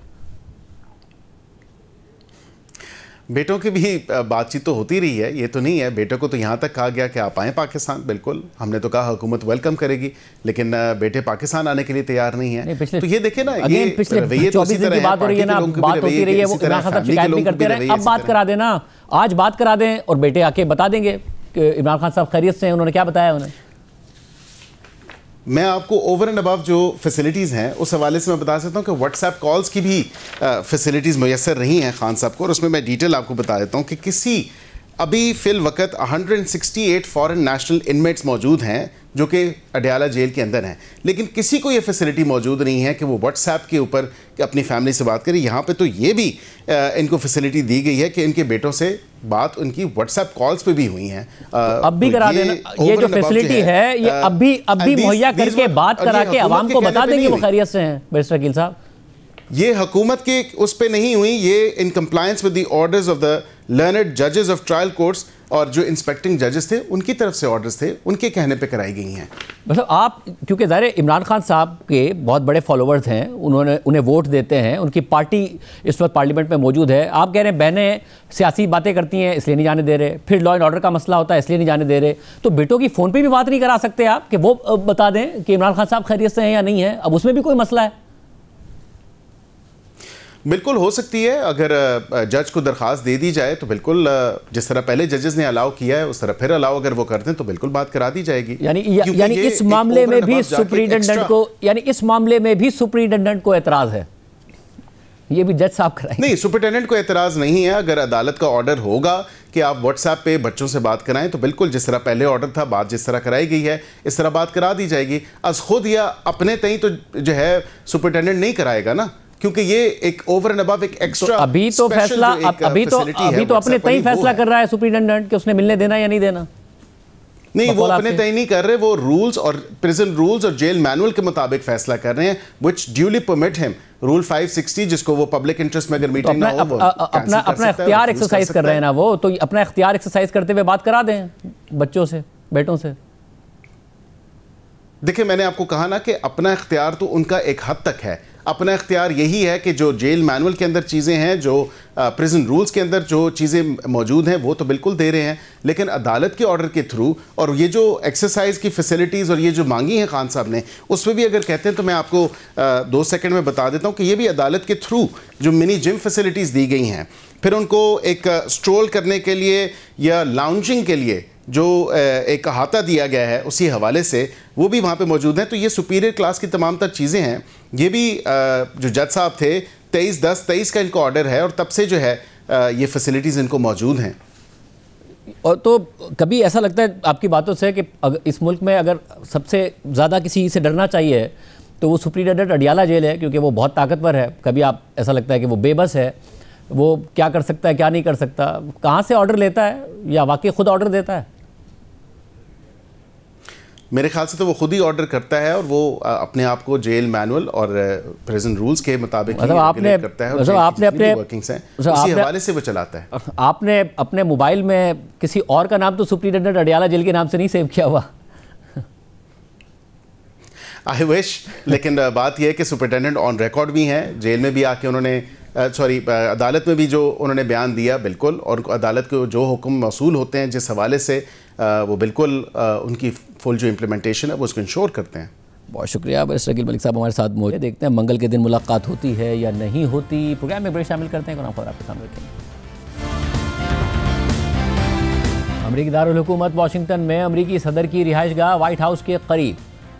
बेटों की भी बातचीत तो होती रही है, ये तो नहीं है। बेटों को तो यहाँ तक कहा गया कि आप आएँ पाकिस्तान, बिल्कुल हमने तो कहा हुकूमत वेलकम करेगी, लेकिन बेटे पाकिस्तान आने के लिए तैयार नहीं है। तो ये देखें ना, ये पिछले 24 दिन की बात हो रही है ना, बात होती रही है, वो इमरान खान साहब शिकायत भी करते रहे। अब बात करा देना, आज बात करा दें और बेटे आके बता देंगे कि इमरान खान साहब खैरियत से हैं, उन्होंने क्या बताया उन्हें। मैं आपको ओवर एंड अबव जो फैसिलिटीज़ हैं उस हवाले से मैं बता सकता हूँ कि व्हाट्सएप कॉल्स की भी फैसिलिटीज़ मुयसर रही हैं खान साहब को, और उसमें मैं डिटेल आपको बता देता हूँ कि किसी अभी फ़िल वक़्त 168 फॉरेन नेशनल इनमेट्स मौजूद हैं जो कि अडयाला जेल के अंदर हैं, लेकिन किसी को ये फैसिलिटी मौजूद नहीं है कि वो व्हाट्सएप के ऊपर अपनी फैमिली से बात करें। यहाँ पे तो ये भी इनको फैसिलिटी दी गई है कि इनके बेटों से बात उनकी व्हाट्सएप कॉल्स पे भी हुई हैं। अब भी करा देना, ये जो फैसिलिटी है ये अब भी मुहैया करके बात करा के आवाम को बता देंगे वो खैरियत से हैं। बैरिस्टर वकील साहब, ये हुकूमत के उस पे नहीं हुई, ये in compliance with the orders of the learned जजेस ऑफ ट्रायल कोर्ट्स, और जो इंस्पेक्टिंग जजेस थे उनकी तरफ से ऑर्डर्स थे, उनके कहने पे कराई गई हैं। मतलब आप, क्योंकि ज़ाहिर इमरान खान साहब के बहुत बड़े फॉलोअर्स हैं, उन्हें वोट देते हैं, उनकी पार्टी इस वक्त पार्लियामेंट में मौजूद है। आप कह रहे हैं बहनें सियासी बातें करती हैं इसलिए नहीं जाने दे रहे, फिर लॉ एंड ऑर्डर का मसला होता है इसलिए नहीं जाने दे रहे, तो बेटों की फ़ोन पर भी बात नहीं करा सकते आप कि वो बता दें कि इमरान खान साहब खैरियत से हैं या नहीं है? अब उसमें भी कोई मसला है? बिल्कुल हो सकती है, अगर जज को दरख्वास्त दे दी जाए तो बिल्कुल जिस तरह पहले जजेस ने अलाउ किया है उस तरह फिर अलाउ अगर वो करते हैं तो बिल्कुल बात करा दी जाएगी। यानी इस मामले में भी सुप्रीटेंडेंट को एतराज है, ये भी जज साहब कराएंगे? नहीं, सुप्रीटेंडेंट को एतराज नहीं है। अगर अदालत का ऑर्डर होगा कि आप व्हाट्सएप पे बच्चों से बात कराएं तो बिल्कुल जिस तरह पहले ऑर्डर था, बात जिस तरह कराई गई है इस तरह बात करा दी जाएगी। अज खुद या अपने तई तो जो है सुप्रीटेंडेंट नहीं कराएगा ना, क्योंकि ये एक ओवर एंड अबव एक एक्स्ट्रा अभी तो फैसला अभी तो अपने तय फैसला कर रहा है सुप्रीटेंडेंट कि उसने मिलने देना या नहीं देना। नहीं, वो अपने तय नहीं कर रहे, वो रूल्स और प्रिजन रूल्स और जेल मैनुअल के मुताबिक फैसला कर रहे हैं, which duly permit him rule 560 जिसको वो पब्लिक इंटरेस्ट में अगर मीटिंग ना हो वो अपना इख्तियार एक्सरसाइज कर रहे हैं ना, वो तो अपना इख्तियार एक्सरसाइज करते हुए बात करा दें बच्चों से, बेटों से। देखिए मैंने आपको कहा ना कि अपना इख्तियार तो उनका एक हद तक है। अपना इख्तियार यही है कि जो जेल मैनुअल के अंदर चीज़ें हैं, जो प्रिजन रूल्स के अंदर जो चीज़ें मौजूद हैं वो तो बिल्कुल दे रहे हैं, लेकिन अदालत के ऑर्डर के थ्रू और ये जो एक्सरसाइज की फैसिलिटीज़ और ये जो मांगी है खान साहब ने, उसमें भी अगर कहते हैं तो मैं आपको 2 सेकंड में बता देता हूँ कि ये भी अदालत के थ्रू जो मिनी जिम फैसिलिटीज़ दी गई हैं, फिर उनको एक स्ट्रोल करने के लिए या लाउंजिंग के लिए जो एक अहाता दिया गया है उसी हवाले से वो भी वहाँ पे मौजूद हैं। तो ये सुपीरियर क्लास की तमाम तर चीज़ें हैं। ये भी जो जज साहब थे 23/10/23 का इनको ऑर्डर है और तब से जो है ये फैसिलिटीज़ इनको मौजूद हैं। और तो कभी ऐसा लगता है आपकी बातों से कि इस मुल्क में अगर सबसे ज़्यादा किसी से डरना चाहिए तो वो सुप्रीडेंट अडियाला जेल है, क्योंकि वो बहुत ताकतवर है। कभी आप ऐसा लगता है कि वो बेबस है, वो क्या कर सकता है क्या नहीं कर सकता, कहाँ से ऑर्डर लेता है या वाकई खुद ऑर्डर देता है? मेरे ख्याल से तो वो खुद ही ऑर्डर करता है और वो अपने आप को जेल मैनुअल और प्रिजन रूल्स के मुताबिक आपने करता है और आपने अपने वर्किंग्स हैं उसी हवाले से वो चलाता है। आपने अपने मोबाइल में किसी और का नाम तो सुप्रीडेंट अडियाला जेल के नाम से नहीं सेव किया हुआ? आई विश, लेकिन बात यह है कि सुपरिटेंडेंट ऑन रिकॉर्ड भी हैं, जेल में भी आके उन्होंने अदालत में भी जो उन्होंने बयान दिया बिल्कुल, और अदालत के जो हुक्म मौसूल होते हैं जिस हवाले से वो बिल्कुल उनकी फुल जो इम्प्लीमेंटेशन है वो उसको इंश्योर करते हैं। बहुत शुक्रिया बैरिस्टर शकील मलिक साहब हमारे साथ मौजूद। देखते हैं मंगल के दिन मुलाकात होती है या नहीं होती। प्रोग्राम में ब्रेक शामिल करते हैं, कोई खबर आपके सामने रखेंगे। अमरीकी दारुल हुकूमत वाशिंगटन में अमरीकी सदर की रिहाइशगाह व्हाइट हाउस के करीब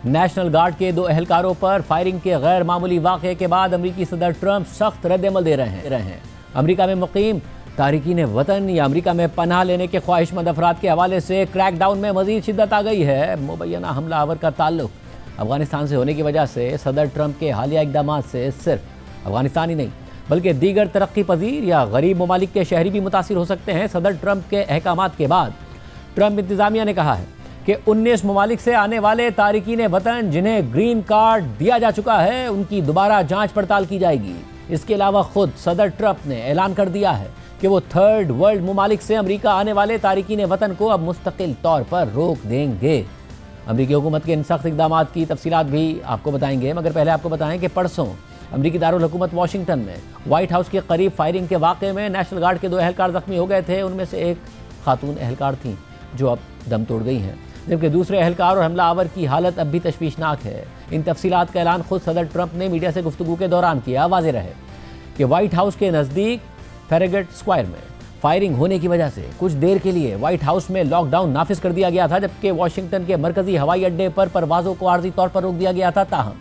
नेशनल गार्ड के 2 एहलकारों पर फायरिंग के गैर मामूली वाक़े के बाद अमरीकी सदर ट्रंप सख्त रद्द-ए-अमल दे रहे हैं। अमरीका में मुकीम तारिकीन वतन या अमरीका में पनाह लेने के ख्वाहिशमंद अफराद के हवाले से क्रैकडाउन में मज़ीद शिद्दत आ गई है। मुबैना हमलावर का ताल्लुक अफगानिस्तान से होने की वजह से सदर ट्रंप के हालिया इक़दाम से सिर्फ अफगानिस्तान ही नहीं बल्कि दीगर तरक्की पजीर या गरीब ममालिक के शहरी भी मुतासिर हो सकते हैं। सदर ट्रंप के अहकामात के बाद ट्रंप इंतज़ामिया ने कहा है कि 19 ममालिक से आने वाले तारिकीन वतन जिन्हें ग्रीन कार्ड दिया जा चुका है उनकी दोबारा जांच पड़ताल की जाएगी। इसके अलावा खुद सदर ट्रंप ने ऐलान कर दिया है कि वो थर्ड वर्ल्ड ममालिक से अमरीका आने वाले तारिकीन वतन को अब मुस्तकिल तौर पर रोक देंगे। अमरीकी हुकूमत के इन सख्त इक़दामात की तफसीलात भी आपको बताएंगे, मगर पहले आपको बताएं कि परसों अमरीकी दारुल हुकूमत वाशिंगटन में व्हाइट हाउस के करीब फायरिंग के वाक़े में नेशनल गार्ड के 2 एहलकार ज़ख्मी हो गए थे। उनमें से एक खातून एहलकार थी जो अब दम तोड़ गई हैं, जबकि दूसरे एहलकार और हमलावर की हालत अब भी तशवीशनाक है। इन तफसीलात का ऐलान खुद सदर ट्रंप ने मीडिया से गुफ्तगू के दौरान किया। वाज़ेह रहे कि व्हाइट हाउस के नज़दीक फेरेगेट स्क्वायर में फायरिंग होने की वजह से कुछ देर के लिए व्हाइट हाउस में लॉकडाउन नाफिज कर दिया गया था, जबकि वाशिंगटन के मरकजी हवाई अड्डे पर परवाज़ों को आर्जी तौर पर रोक दिया गया था। ताहम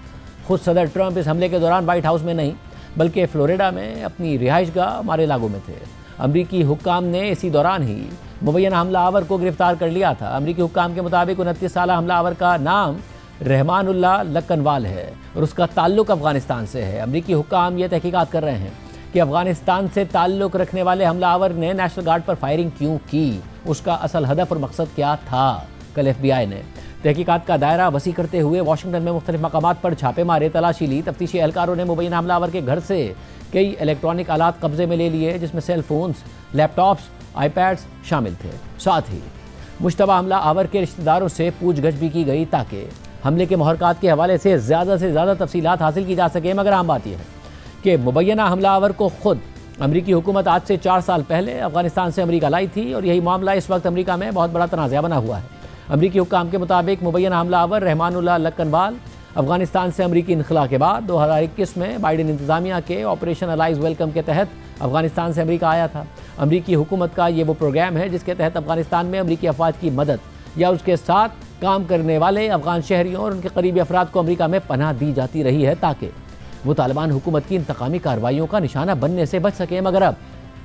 खुद सदर ट्रंप इस हमले के दौरान व्हाइट हाउस में नहीं बल्कि फ्लोरिडा में अपनी रिहाइशगाह मार-ए-लागो में थे। अमरीकी हुक्काम ने इसी दौरान ही मुबैना हमलावर को गिरफ्तार कर लिया था। अमरीकी हुक्काम के मुताबिक 29 साला हमलावर का नाम रहमानुल्लाह लक्कनवाल है और उसका ताल्लुक अफगानिस्तान से है। अमरीकी हुक्काम ये तहकीकात कर रहे हैं कि अफगानिस्तान से ताल्लुक़ रखने वाले हमलावर ने नेशनल गार्ड पर फायरिंग क्यों की, उसका असल हदफ और मकसद क्या था। कल FBI ने तहकीकात का दायरा वसी करते हुए वाशिंगटन में मुख्तलिफ मकामात पर छापे मारे, तलाशी ली। तफ्तीशी एहलकारों ने मुबैना हमलावर के घर से कई इलेक्ट्रॉनिक आलात कब्जे में ले लिए, जिसमें सेल फोन्स, लैपटॉप्स, आईपैड्स शामिल थे। साथ ही मुश्तबा हमला आवर के रिश्तेदारों से पूछगछ भी की गई ताकि हमले के मुहरकात के हवाले से ज़्यादा तफसीलात हासिल की जा सके। मगर आम बात यह है कि मुबैना हमलावर को खुद अमरीकी हुकूमत आज से 4 साल पहले अफगानिस्तान से अमरीका लाई थी और यही मामला इस वक्त अमरीका में बहुत बड़ा तनाज़ा बना हुआ है। अमरीकी हुक्काम के मुताबिक मुबैना हमलावर रहमानुल्लाह लक्कनवाल अफगानिस्तान से अमरीकी इनखला के बाद 2021 में बाइडेन इंतज़ामिया के ऑपरेशन अलाइज वेलकम के तहत अफगानिस्तान से अमरीका आया था। अमरीकी हुकूमत का ये वो प्रोग्राम है जिसके तहत अफगानिस्तान में अमरीकी अफवाज की मदद या उसके साथ काम करने वाले अफगान शहरियों और उनके करीबी अफराद को अमरीका में पनाह दी जाती रही है ताकि वो तालिबान हुकूमत की इंतकामी कार्रवाइयों का निशाना बनने से बच सके। मगर अब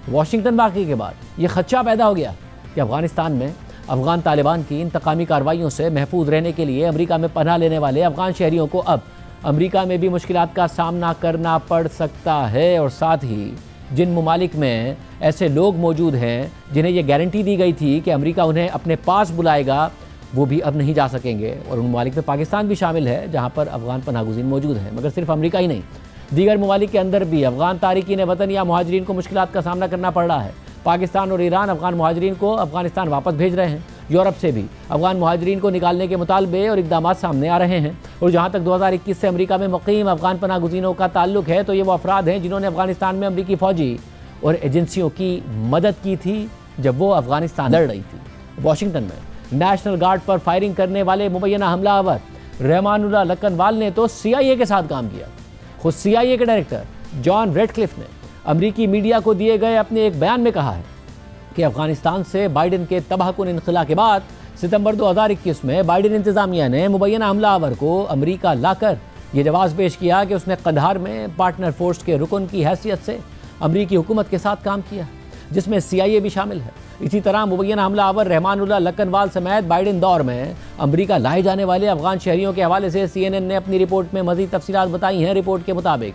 वाशिंगटन वाक़े के बाद ये खदशा पैदा हो गया कि अफगानिस्तान में अफगान तालिबान की इंतकामी कार्रवाइयों से महफूज रहने के लिए अमरीका में पनाह लेने वाले अफगान शहरियों को अब अमरीका में भी मुश्किलात का सामना करना पड़ सकता है। और साथ ही जिन ममालिक में ऐसे लोग मौजूद हैं जिन्हें यह गारंटी दी गई थी कि अमरीका उन्हें अपने पास बुलाएगा, वो भी अब नहीं जा सकेंगे। और उन ममालिक में पाकिस्तान भी शामिल है जहाँ पर अफगान पनाहगुज़ीन मौजूद हैं। मगर सिर्फ अमरीका ही नहीं दीगर ममालिक के अंदर भी अफगान तारिकीन वतन या मुहाजिरीन को मुश्किलात का सामना करना पड़ रहा है। पाकिस्तान और ईरान अफगान मुहाजिरीन को अफगानिस्तान वापस भेज रहे हैं। यूरोप से भी अफगान मुहाजिरीन को निकालने के मुतालबे और इकदाम सामने आ रहे हैं। और जहाँ तक 2021 से अमेरिका में मुकीम अफगान पनाह गुज़ीरों का ताल्लुक है तो ये वो अफराद हैं जिन्होंने अफगानिस्तान में अमरीकी फ़ौजी और एजेंसियों की मदद की थी जब वो अफगानिस्तान लड़ रही थी। वाशिंगटन में नेशनल गार्ड पर फायरिंग करने वाले मुबैना हमलावर रहमानुल्लाह लक्कनवाल ने तो CIA के साथ काम किया। खुद CIA के डायरेक्टर जॉन रेडक्लिफ ने अमरीकी मीडिया को दिए गए अपने एक बयान में कहा है कि अफगानिस्तान से बाइडेन के तबाहकुन इनखला के बाद सितंबर 2021 में बाइडेन इंतजामिया ने मुबैना हमलावर को अमरीका लाकर यह जवाब पेश किया कि उसने कंधार में पार्टनर फोर्स के रुकन की हैसियत से अमरीकी हुकूमत के साथ काम किया, जिसमें CIA भी शामिल है। इसी तरह मुबैना हमलावर रहमानुल्लाह लक्कनवाल समेत बाइडेन दौर में अमरीका लाए जाने वाले अफगान शहरियों के हवाले से CNN ने अपनी रिपोर्ट में मज़ीद तफसीलात बताई हैं। रिपोर्ट के मुताबिक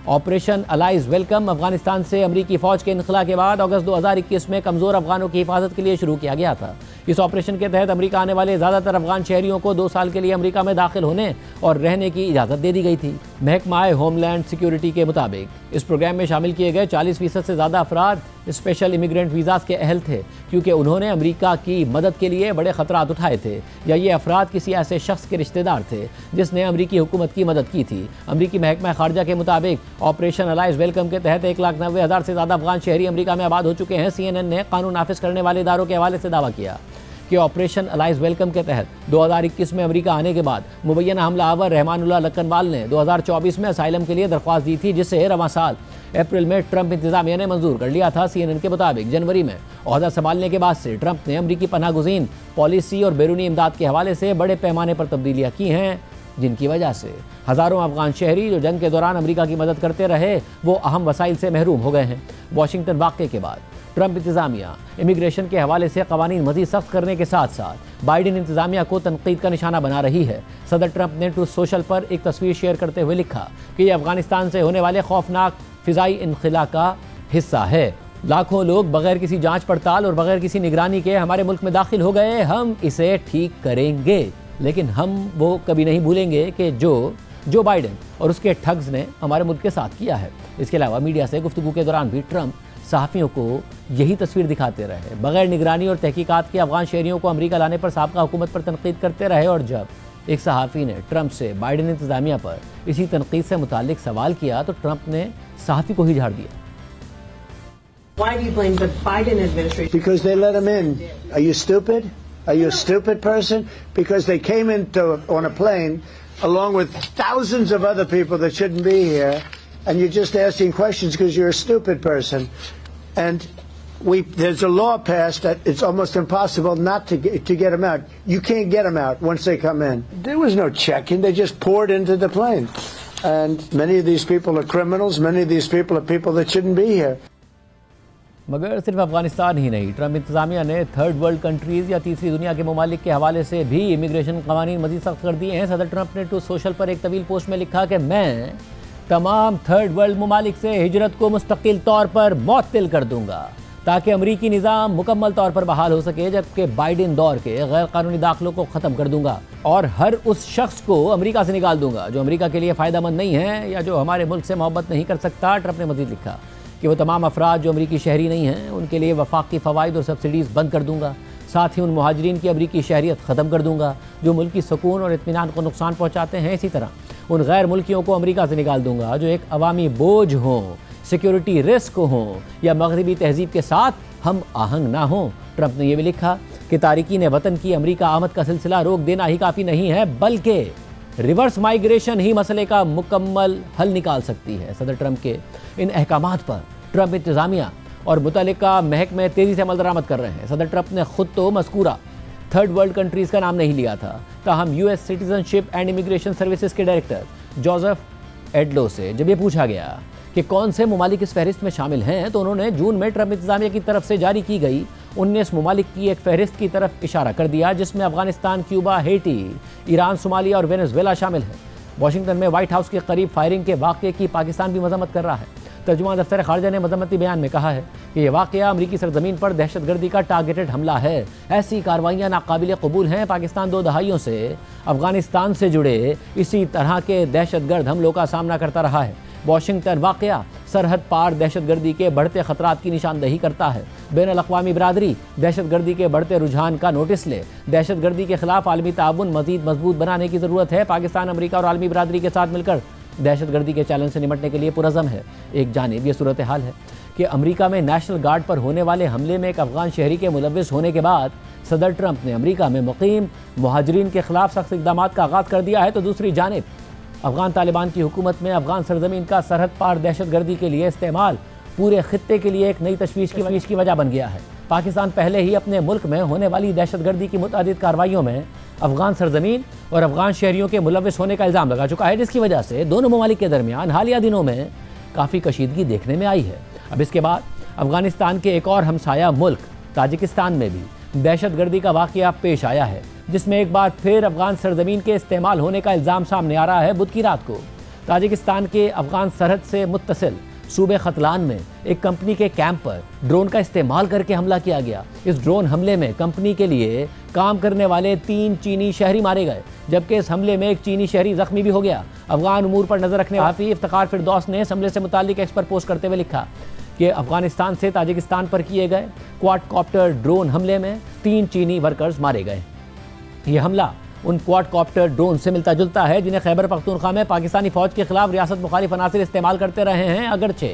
ऑपरेशन अलाइज वेलकम अफगानिस्तान से अमरीकी फ़ौज के इनखला के बाद अगस्त 2021 में कमज़ोर अफगानों की हिफाजत के लिए शुरू किया गया था। इस ऑपरेशन के तहत अमरीका आने वाले ज़्यादातर अफगान शहरियों को 2 साल के लिए अमरीका में दाखिल होने और रहने की इजाज़त दे दी गई थी। महकमा होमलैंड सिक्योरिटी के मुताबिक इस प्रोग्राम में शामिल किए गए 40% से ज़्यादा अफराद स्पेशल इमिग्रेंट वीज़ास के अहल थे, क्योंकि उन्होंने अमरीका की मदद के लिए बड़े ख़तरात उठाए थे या ये अफराद किसी ऐसे शख्स के रिश्तेदार थे जिसने अमरीकी हुकूमत की मदद की थी। अमरीकी महकमा खारजा के मुताबिक ऑपरेशन अलाइज वेलकम के तहत 1,90,000 से ज़्यादा अफगान शहरी अमरीका में आबाद हो चुके हैं। CNN ने कानून नाफिज करने वाले इदारों के हवाले से दावा किया कि ऑपरेशन अलाइज वेलकम के तहत 2021 में अमेरिका आने के बाद मुबैना हमलावर रहमानुल्लाह लक्कनवाल ने 2024 में असाइलम के लिए दरख्वास्त दी थी, जिसे रवां साल अप्रैल में ट्रंप इंतजामिया ने मंजूर कर लिया था। CNN के मुताबिक जनवरी में ओहदा संभालने के बाद से ट्रंप ने अमरीकी पनाह गुज़ीन पॉलिसी और बैरूनी इमदाद के हवाले से बड़े पैमाने पर तब्दीलियाँ की हैं, जिनकी वजह से हज़ारों अफगान शहरी जो जंग के दौरान अमरीका की मदद करते रहे वो अहम वसाइल से महरूम हो गए हैं। वाशिंगटन वाक़े के बाद ट्रंप इंतजामिया इमिग्रेशन के हवाले से कवानीन मज़ीद सख्त करने के साथ साथ बाइडेन इंतजामिया को तनकीद का निशाना बना रही है। सदर ट्रंप ने ट्रूथ सोशल पर एक तस्वीर शेयर करते हुए लिखा कि यह अफगानिस्तान से होने वाले खौफनाक फ़िज़ाई इनखला का हिस्सा है। लाखों लोग बगैर किसी जांच पड़ताल और बगैर किसी निगरानी के हमारे मुल्क में दाखिल हो गए। हम इसे ठीक करेंगे, लेकिन हम वो कभी नहीं भूलेंगे कि जो बाइडेन और उसके ठग्स ने हमारे मुल्क के साथ किया है। इसके अलावा मीडिया से गुफ्तगू के दौरान भी ट्रंप सहाफ़ियों को यही तस्वीर दिखाते रहे। बगैर निगरानी और तहकीकात के अफगान शहरियों को अमरीका लाने पर साबका हुकूमत पर तनकीद करते रहे, और जब एक सहाफ़ी ने ट्रंप से बाइडेन इंतजामिया पर इसी तनकीद से मुताल्लिक सवाल किया तो ट्रंप ने सहाफ़ी को ही झाड़ दिया। Why do you blame the Biden administration? Because they let him in. Are you stupid? Are you a stupid person? Because they came on a plane along with thousands of other people that shouldn't be here, and you're just asking questions because you're a stupid person. And there's a law passed that it's almost impossible not to get them out. You can't get them out once they come in. There was no checking. They just poured into the plane. And many of these people are criminals. Many of these people are people that shouldn't be here. मगर सिर्फ अफगानिस्तान ही नहीं, Trump इंतजामिया ने third world countries या तीसरी दुनिया के ममालिक के हवाले से भी इमिग्रेशन कवानीन मज़ीद सख्त कर दिए हैं। सदर ट्रंप ने ट्रूथ सोशल पर एक तवील पोस्ट में लिखा कि मैं तमाम थर्ड वर्ल्ड ममालिक से हिजरत को मुस्तकिल तौर पर मुअत्तिल कर दूंगा ताकि अमरीकी निज़ाम मुकम्मल तौर पर बहाल हो सके, जबकि बाइडेन दौर के गैर कानूनी दाखिलों को ख़त्म कर दूंगा और हर उस शख्स को अमरीका से निकाल दूंगा जो अमरीका के लिए फ़ायदेमंद नहीं है या जो हमारे मुल्क से मोहब्बत नहीं कर सकता। ट्रंप ने मज़ीद लिखा कि वो तमाम अफराद जो अमरीकी शहरी नहीं हैं उनके लिए वफाकी फ़वाइद और सब्सिडीज़ बंद कर दूंगा। साथ ही उन मुहाजिरीन की अमरीकी शहरियत ख़त्म कर दूंगा जो मुल्क की सुकून और इत्मीनान को नुकसान पहुँचाते हैं। इसी तरह उन गैर मुल्कियों को अमरीका से निकाल दूंगा जो एक अवामी बोझ हों, सिक्योरिटी रिस्क हों या मगरबी तहजीब के साथ हम आहंग ना हों। ट्रंप ने यह भी लिखा कि तारिकीन वतन की अमरीका आमद का सिलसिला रोक देना ही काफ़ी नहीं है, बल्कि रिवर्स माइग्रेशन ही मसले का मुकम्मल हल निकाल सकती है। सदर ट्रंप के इन अहकामात पर ट्रंप इंतजामिया और मुतल्लिका महकमे तेज़ी से अमल दरामद कर रहे हैं। सदर ट्रंप ने खुद तो मज़कूरा थर्ड वर्ल्ड कंट्रीज़ का नाम नहीं लिया था, ताहम US citizenship and immigration services के डायरेक्टर जोसेफ एडलो से जब ये पूछा गया कि कौन से ममालिक इस फहरिस्त में शामिल हैं तो उन्होंने जून में ट्रंप इंतजामिया की तरफ से जारी की गई 19 ममालिक की एक फहरिस्त की तरफ इशारा कर दिया, जिसमें Afghanistan, Cuba, Hattie, Iran, Somalia और वेनेजुएला शामिल है। वाशिंगटन में व्हाइट हाउस के करीब फायरिंग के वाक़े की पाकिस्तान भी मजम्मत कर रहा है। तर्जुमान दफ्तर खारजा ने मजम्मती बयान में कहा है कि यह वाक़या अमरीकी सरजमीन पर दहशतगर्दी का टारगेटेड हमला है। ऐसी कार्रवाइयाँ नाकाबिल कबूल हैं। पाकिस्तान 2 दहाइयों से अफगानिस्तान से जुड़े इसी तरह के दहशतगर्द हमलों का सामना करता रहा है। वाशिंगटन वाक़या सरहद पार दहशतगर्दी के बढ़ते खतरात की निशानदही करता है। बैनुल-अक़वामी बिरादरी दहशतगर्दी के बढ़ते रुझान का नोटिस ले। दहशतगर्दी के खिलाफ आलमी ताउन मज़ीद मजबूत बनाने की ज़रूरत है। पाकिस्तान अमरीका और आलमी बिरादरी के साथ मिलकर दहशतगर्दी के चैलेंज से निपटने के लिए पुरज़म है। एक जानिब ये सूरत हाल है कि अमरीका में नेशनल गार्ड पर होने वाले हमले में एक अफगान शहरी के मुलव्विस होने के बाद सदर ट्रंप ने अमरीका में मुकीम मुहाजिरीन के खिलाफ सख्त इक़दाम का आगाज़ कर दिया है, तो दूसरी जानिब अफगान तालिबान की हुकूमत में अफगान सरजमीन का सरहद पार दहशतगर्दी के लिए इस्तेमाल पूरे खित्ते के लिए एक नई तशवीश की वजह बन गया है। पाकिस्तान पहले ही अपने मुल्क में होने वाली दहशतगर्दी की मुतअद्दिद कार्रवाइयों में अफगान सरजमीन और अफगान शहरियों के मुलव्विस होने का इल्ज़ाम लगा चुका है, जिसकी वजह से दोनों ममालिक के दरमियान हालिया दिनों में काफ़ी कशीदगी देखने में आई है। अब इसके बाद अफगानिस्तान के एक और हमसाया मुल्क ताजिकिस्तान में भी दहशतगर्दी का वाक़या पेश आया है, जिसमें एक बार फिर अफगान सरजमीन के इस्तेमाल होने का इल्ज़ाम सामने आ रहा है। बुध की रात को ताजिकिस्तान के अफगान सरहद से मुत्तसिल सूबे खतलान में एक कंपनी के कैंप पर ड्रोन का इस्तेमाल करके हमला किया गया। इस ड्रोन हमले में कंपनी के लिए काम करने वाले 3 चीनी शहरी मारे गए, जबकि इस हमले में एक चीनी शहरी जख्मी भी हो गया। अफगान उमूर पर नजर रखने वाले इफ्तिखार फिरदौस ने इस हमले से मुताल्लिक एक्स पर पोस्ट करते हुए लिखा कि अफगानिस्तान से ताजिकिस्तान पर किए गए क्वाडकॉप्टर ड्रोन हमले में 3 चीनी वर्कर्स मारे गए। यह हमला उन क्वाडकॉप्टर ड्रोन से मिलता जुलता है जिन्हें खैबर पख्तूनख्वा में पाकिस्तानी फौज के खिलाफ रियासत मुखालिफ अनासिर इस्तेमाल करते रहे हैं। अगरचे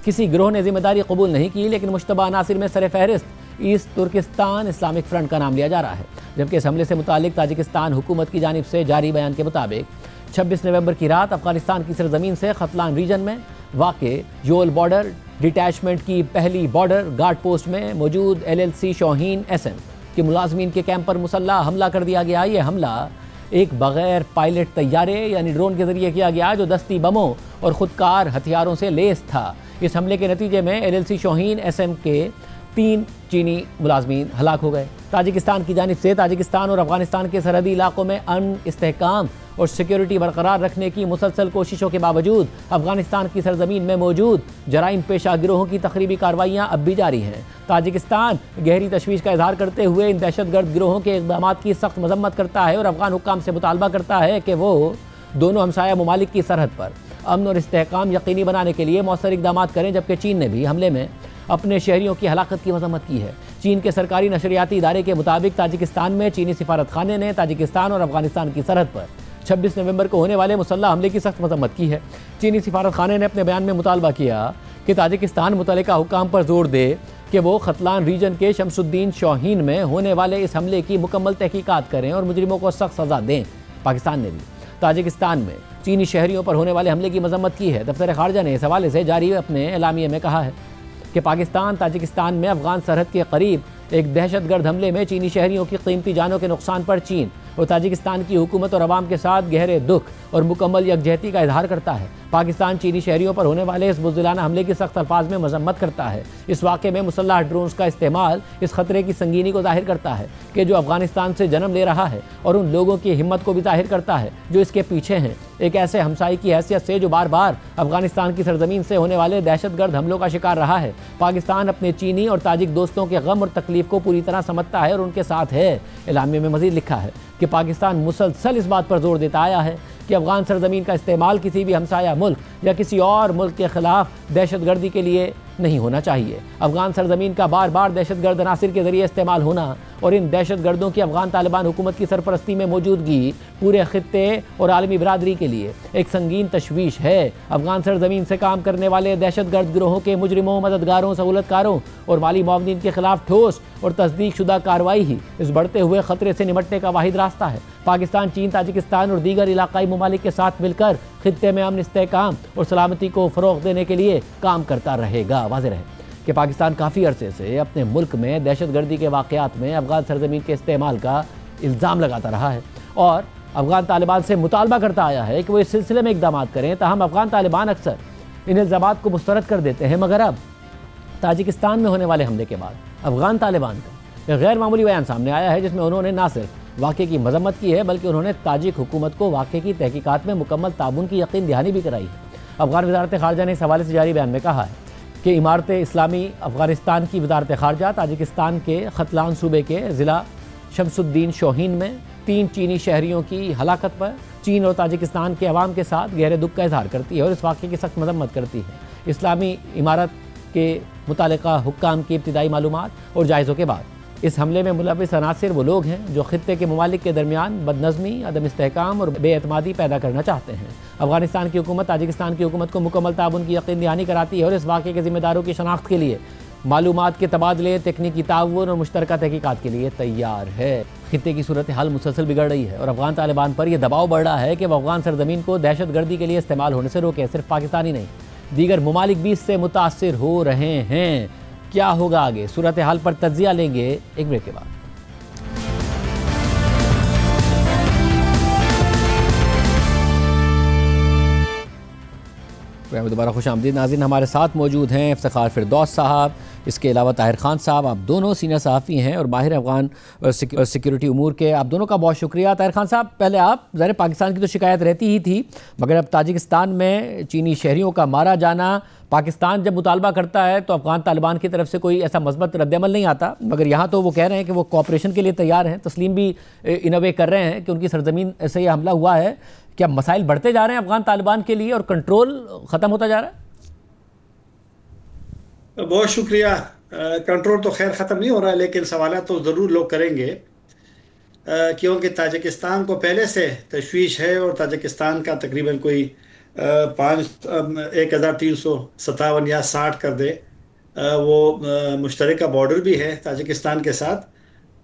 किसी गिरोह ने जिम्मेदारी कबूल नहीं की, लेकिन मुश्तबा अनासिर में सर फहरिस्त ईस्ट तुर्किस्तान इस्लामिक फ्रंट का नाम लिया जा रहा है। जबकि इस हमले से मुतालिक ताजिकिस्तान हुकूमत की जानिब से जारी बयान के मुताबिक 26 नवंबर की रात अफगानिस्तान की सरजमीन से खतलान रीजन में वाक़े योल बॉर्डर डिटैचमेंट की पहली बॉर्डर गार्ड पोस्ट में मौजूद LLC शौहीन SM के मुलाजमीन के कैंप पर मुसल्ला हमला कर दिया गया। ये हमला एक बगैर पायलट तैयारे यानी ड्रोन के जरिए किया गया, जो दस्ती बमों और खुदकार हथियारों से लैस था। इस हमले के नतीजे में LLC शौहीन SM के 3 चीनी मुलाजमीन हलाक हो गए। ताजिकिस्तान की जानिब से ताजिकिस्तान और अफगानिस्तान के सरहदी इलाकों में अमन, इस्तेहकाम और सिक्योरिटी बरकरार रखने की मुसलसल कोशिशों के बावजूद अफगानिस्तान की सरजमीन में मौजूद जराइम पेशा गिरोहों की तखरीबी कार्रवाइयाँ अब भी जारी हैं। ताजिकिस्तान गहरी तशवीश का इजहार करते हुए इन दहशतगर्द गिरोहों के इक़दाम की सख्त मजम्मत करता है और अफगान हुक्काम से मुतालबा करता है कि वो दोनों हमसाया ममालिक की सरहद पर अमन और इस्तेहकाम यकीनी बनाने के लिए मौसर इक़दाम करें। जबकि चीन ने भी हमले में अपने शहरियों की हलाकत की मजम्मत की है। चीन के सरकारी नशरियाती इदारे के मुताबिक ताजिकिस्तान में चीनी सिफारत खाने ने ताजिकिस्तान और अफगानिस्तान की सरहद पर 26 नवंबर को होने वाले मुसल्लह हमले की सख्त मजम्मत की है। चीनी सिफारत खाने ने अपने बयान में मुतालबा किया कि ताजिकिस्तान मुतल्लिका हुक्काम पर जोर दे कि वो खतलान रीजन के शमसुद्दीन शौहीन में होने वाले इस हमले की मुकम्मल तहकीकात करें और मुजरिमों को सख्त सज़ा दें। पाकिस्तान ने भी ताजिकिस्तान में चीनी शहरियों पर होने वाले हमले की मजम्मत की है। दफ्तर खारजा ने इस हवाले से जारी अपने एलामिये में कहा है कि पाकिस्तान ताजिकिस्तान में अफगान सरहद के करीब एक दहशतगर्द हमले में चीनी शहरियों की कीमती जानों के नुकसान पर चीन और ताजिकिस्तान की हुकूमत और अवाम के साथ गहरे दुख और मुकम्मल यकजहती का इजहार करता है। पाकिस्तान चीनी शहरियों पर होने वाले इस बुज़दिलाना हमले की सख्त अल्फाज में मजम्मत करता है। इस वाक़े में मुसल्लह ड्रोन्स का इस्तेमाल इस खतरे की संगीनी को जाहिर करता है कि जो अफगानिस्तान से जन्म ले रहा है, और उन लोगों की हिम्मत को भी जाहिर करता है जो इसके पीछे हैं, एक ऐसे हमसाई की हैसियत से जो बार बार अफगानिस्तान की सरजमीन से होने वाले दहशतगर्द हमलों का शिकार रहा है। पाकिस्तान अपने चीनी और ताजिक दोस्तों के गम और तकलीफ को पूरी तरह समझता है और उनके साथ है। एलामिये में मज़ीद लिखा है कि पाकिस्तान मुसलसल इस बात पर जोर देता आया है कि अफगान सरजमीन का इस्तेमाल किसी भी हमसाया मुल्क या किसी और मुल्क के खिलाफ दहशतगर्दी के लिए नहीं होना चाहिए। अफगान सरजमीन का बार बार दहशतगर्द अनासिर के जरिए इस्तेमाल होना और इन दहशतगर्दों की अफगान तालिबान हुकूमत की सरपरस्ती में मौजूदगी पूरे खित्ते और आलमी बिरादरी के लिए एक संगीन तशवीश है। अफगान सरजमीन से काम करने वाले दहशतगर्द गिरोहों के मुजरिमों, मददगारों, सहूलतकारों और माली मुआवनीन के खिलाफ ठोस और तस्दीक शुदा कार्रवाई ही इस बढ़ते हुए खतरे से निपटने का वाहिद रास्ता है। पाकिस्तान, चीन, ताजिकिस्तान और दीगर इलाकाई ममालिक के साथ मिलकर खित्ते में अमन, इस्तेहकाम और सलामती को फ़रोग़ देने के लिए काम करता रहेगा। वाज़ेह है कि पाकिस्तान काफ़ी अरसे से अपने मुल्क में दहशतगर्दी के वाक़यात में अफगान सरजमीन के इस्तेमाल का इल्ज़ाम लगाता रहा है और अफगान तालिबान से मुतालबा करता आया है कि वो इस सिलसिले में इक़दाम करें। ताहम अफगान तालिबान अक्सर इन इल्ज़ामात को मुस्तरद कर देते हैं, मगर अब ताजिकिस्तान में होने वाले हमले के बाद अफगान तालिबान का एक गैर मामूली बयान सामने आया है, जिसमें उन्होंने न सिर्फ वाक़े की मजम्मत की है बल्कि उन्होंने ताजिक हुकूमत को वाक़े की तहकीकात में मुकम्मल ताबून की यकीन दहानी भी कराई है। अफगान वज़ारत ख़ारजा ने इस हवाले से जारी बयान में कहा है कि इमारत इस्लामी अफ़गानिस्तान की वज़ारत ख़ारजा ताजिकिस्तान के खतलान सूबे के ज़िला शमसुद्दीन शोहीन में 3 चीनी शहरियों की हलाकत पर चीन और ताजिकिस्तान के अवाम के साथ गहरे दुख का इजहार करती है और इस वाक़े की सख्त मजम्मत करती है। इस्लामी इमारत के मुतालिका हुक्काम की इब्तिदाई मालूमात और जायज़ों के बाद इस हमले में मुलविस अनासिर वो लोग हैं जो खित्ते के ममालिक के दरमियान बदनज़मी, अदम इस्तेहकाम और बेएतमादी पैदा करना चाहते हैं। अफगानिस्तान की हुकूमत ताजिकिस्तान की हुकूमत को मुकम्मल ताउन की यकीन दहानी कराती है और इस वाक़े के ज़िम्मेदारों की शनाख्त के लिए मालूमात के तबादले, तकनीकी ताउन और मुश्तरका तहकीकात के लिए तैयार है। खित्ते की सूरत हाल मुसलसल बिगड़ रही है और अफगान तालिबान पर यह दबाव बढ़ रहा है कि वह अफगान सरजमीन को दहशत गर्दी के लिए इस्तेमाल होने से रोके। सिर्फ पाकिस्तानी नहीं, दीगर ममालिक भी इससे मुतासिर हो रहे हैं। क्या होगा आगे, सूरत हाल पर तज्जिया लेंगे एक ब्रेक के बाद। दोबारा खुश आमदीद नाज़रीन। हमारे साथ मौजूद हैं इफ्तिखार फिरदौस साहब, इसके अलावा ताहिर खान साहब। आप दोनों सीनियर सहाफ़ी हैं और माहिर अफगान सिक्योरिटी उमूर के। आप दोनों का बहुत शुक्रिया। ताहिर खान साहब, पहले आप, ज़ाहिर पाकिस्तान की तो शिकायत रहती ही थी, मगर अब ताजिकिस्तान में चीनी शहरियों का मारा जाना, पाकिस्तान जब मुतालबा करता है तो अफगान तालिबान की तरफ से कोई ऐसा मस्बत रद्दअमल नहीं आता, मगर यहाँ तो वो कह रहे हैं कि वो कोऑपरेशन के लिए तैयार हैं, तस्लीम भी इन अ वे कर रहे हैं कि उनकी सरजमीन से यह हमला हुआ है। क्या मसाइल बढ़ते जा रहे हैं अफगान तालिबान के लिए और कंट्रोल ख़त्म होता जा रहा है? बहुत शुक्रिया। कंट्रोल तो खैर ख़त्म नहीं हो रहा है, लेकिन सवाल तो ज़रूर लोग करेंगे, क्योंकि ताजिकिस्तान को पहले से तशवीश है और ताजिकिस्तान का तकरीबन कोई 1357 या 60 कर दे वो मुश्तरका बॉर्डर भी है ताजिकिस्तान के साथ,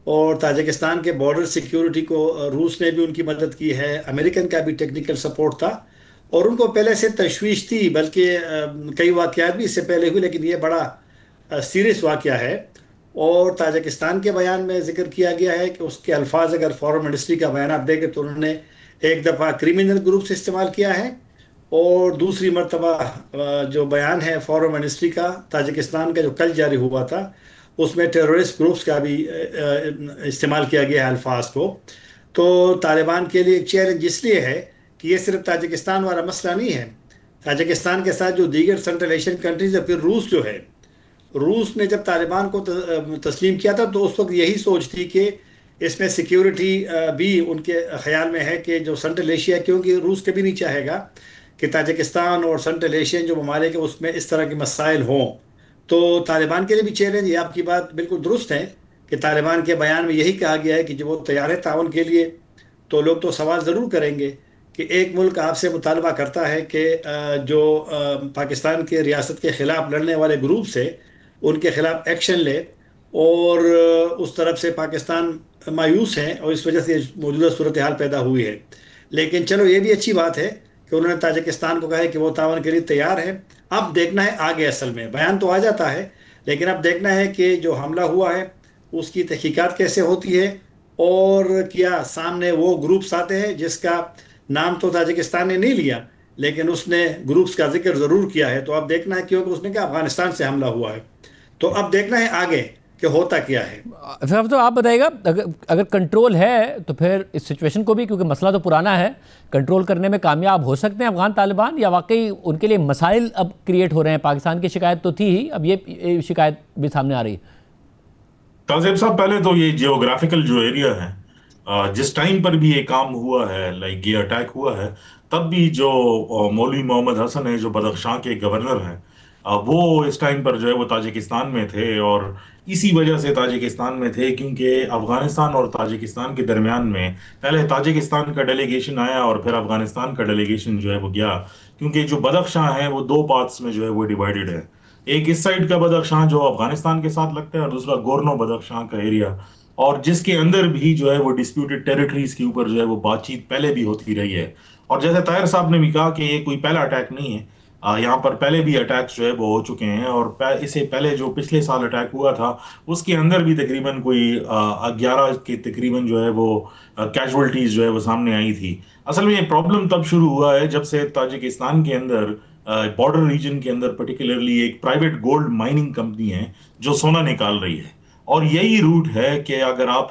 और ताजिकिस्तान के बॉर्डर सिक्योरिटी को रूस ने भी उनकी मदद की है, अमेरिकन का भी टेक्निकल सपोर्ट था और उनको पहले से तशवीश थी, बल्कि कई वाक़यात भी इससे पहले हुए, लेकिन ये बड़ा सीरियस वाक़या है। और ताजिकिस्तान के बयान में जिक्र किया गया है कि उसके अल्फाज अगर फॉरेन मिनिस्ट्री का बयान आप देखें तो उन्होंने एक दफ़ा क्रिमिनल ग्रुप से इस्तेमाल किया है और दूसरी मरतबा जो बयान है फॉरेन मिनिस्ट्री का ताजिकिस्तान का जो कल जारी हुआ था उसमें टेररिस्ट ग्रुप्स का भी इस्तेमाल किया गया है अल्फाज को। तो तालिबान के लिए एक चैलेंज इसलिए है कि ये सिर्फ ताजिकिस्तान वाला मसला नहीं है, ताजिकिस्तान के साथ जो दीगर सेंट्रल एशियन कंट्रीज है, फिर रूस जो है, रूस ने जब तालिबान को तस्लीम किया था तो उस वक्त यही सोच थी कि इसमें सिक्योरिटी भी उनके ख्याल में है कि जो सेंट्रल एशिया, क्योंकि रूस कभी नहीं चाहेगा कि ताजिकिस्तान और सेंट्रल एशियन जो ममालिक है उसमें इस तरह के मसाइल हों। तो तालिबान के लिए भी चैलेंज, ये आपकी बात बिल्कुल दुरुस्त है कि तालिबान के बयान में यही कहा गया है कि जब वो तैयार है ताउन के लिए, तो लोग तो सवाल ज़रूर करेंगे कि एक मुल्क आपसे मुतालबा करता है कि जो पाकिस्तान के रियासत के ख़िलाफ़ लड़ने वाले ग्रुप से उनके ख़िलाफ़ एक्शन ले, और उस तरफ से पाकिस्तान मायूस है और इस वजह से मौजूदा सूरत हाल पैदा हुई है। लेकिन चलो ये भी अच्छी बात है कि उन्होंने ताजिकिस्तान को कहा है कि वो ताउन के लिए तैयार है। अब देखना है आगे, असल में बयान तो आ जाता है, लेकिन अब देखना है कि जो हमला हुआ है उसकी तहकीकात कैसे होती है और क्या सामने वो ग्रुप्स आते हैं जिसका नाम तो ताजिकिस्तान ने नहीं लिया लेकिन उसने ग्रुप्स का जिक्र ज़रूर किया है। तो अब देखना है, क्योंकि उसने कहा अफगानिस्तान से हमला हुआ है, तो अब देखना है आगे कि होता क्या है। फिर तो आप बताइएगा, अगर कंट्रोल है तो फिर इस सिचुएशन को भी, क्योंकि मसला तो पुराना है, कंट्रोल करने में कामयाब हो सकते हैं अफगान तालिबान, या वाकई उनके लिए मसाइल अब क्रिएट हो रहे हैं? पाकिस्तान की शिकायत तो थी ही, अब ये शिकायत भी सामने आ रही है। ताज़ेब साहब, पहले तो ये जियोग्राफिकल जो एरिया है, जिस टाइम पर भी ये काम हुआ है, लाइक ये अटैक हुआ है, तब भी जो मौलवी मोहम्मद हसन है जो बदख्शां के गवर्नर हैं, वो इस टाइम पर जो है वो ताजिकिस्तान में थे, और इसी वजह से ताजिकिस्तान में थे क्योंकि अफगानिस्तान और ताजिकिस्तान के दरमियान में पहले ताजिकिस्तान का डेलीगेशन आया और फिर अफगानिस्तान का डेलीगेशन जो है वो गया, क्योंकि जो बदख्शां है वो 2 पार्ट्स में जो है वो डिवाइडेड है। एक इस साइड का बदख्शां जो अफगानिस्तान के साथ लगता है और दूसरा गोर्नो बदख्शां का एरिया, और जिसके अंदर भी जो है वो डिस्प्यूटेड टेरिटरीज के ऊपर जो है वो बातचीत पहले भी होती रही है। और जैसे ताहिर साहब ने भी कहा कि ये कोई पहला अटैक नहीं है, यहाँ पर पहले भी अटैक्स जो है वो हो चुके हैं, और इससे पहले जो पिछले साल अटैक हुआ था उसके अंदर भी तकरीबन कोई 11 के तकरीबन जो है वो कैजुअल्टीज जो है वो सामने आई थी। असल में ये प्रॉब्लम तब शुरू हुआ है जब से ताजिकिस्तान के अंदर बॉर्डर रीजन के अंदर पर्टिकुलरली एक प्राइवेट गोल्ड माइनिंग कंपनी है जो सोना निकाल रही है, और यही रूट है कि अगर आप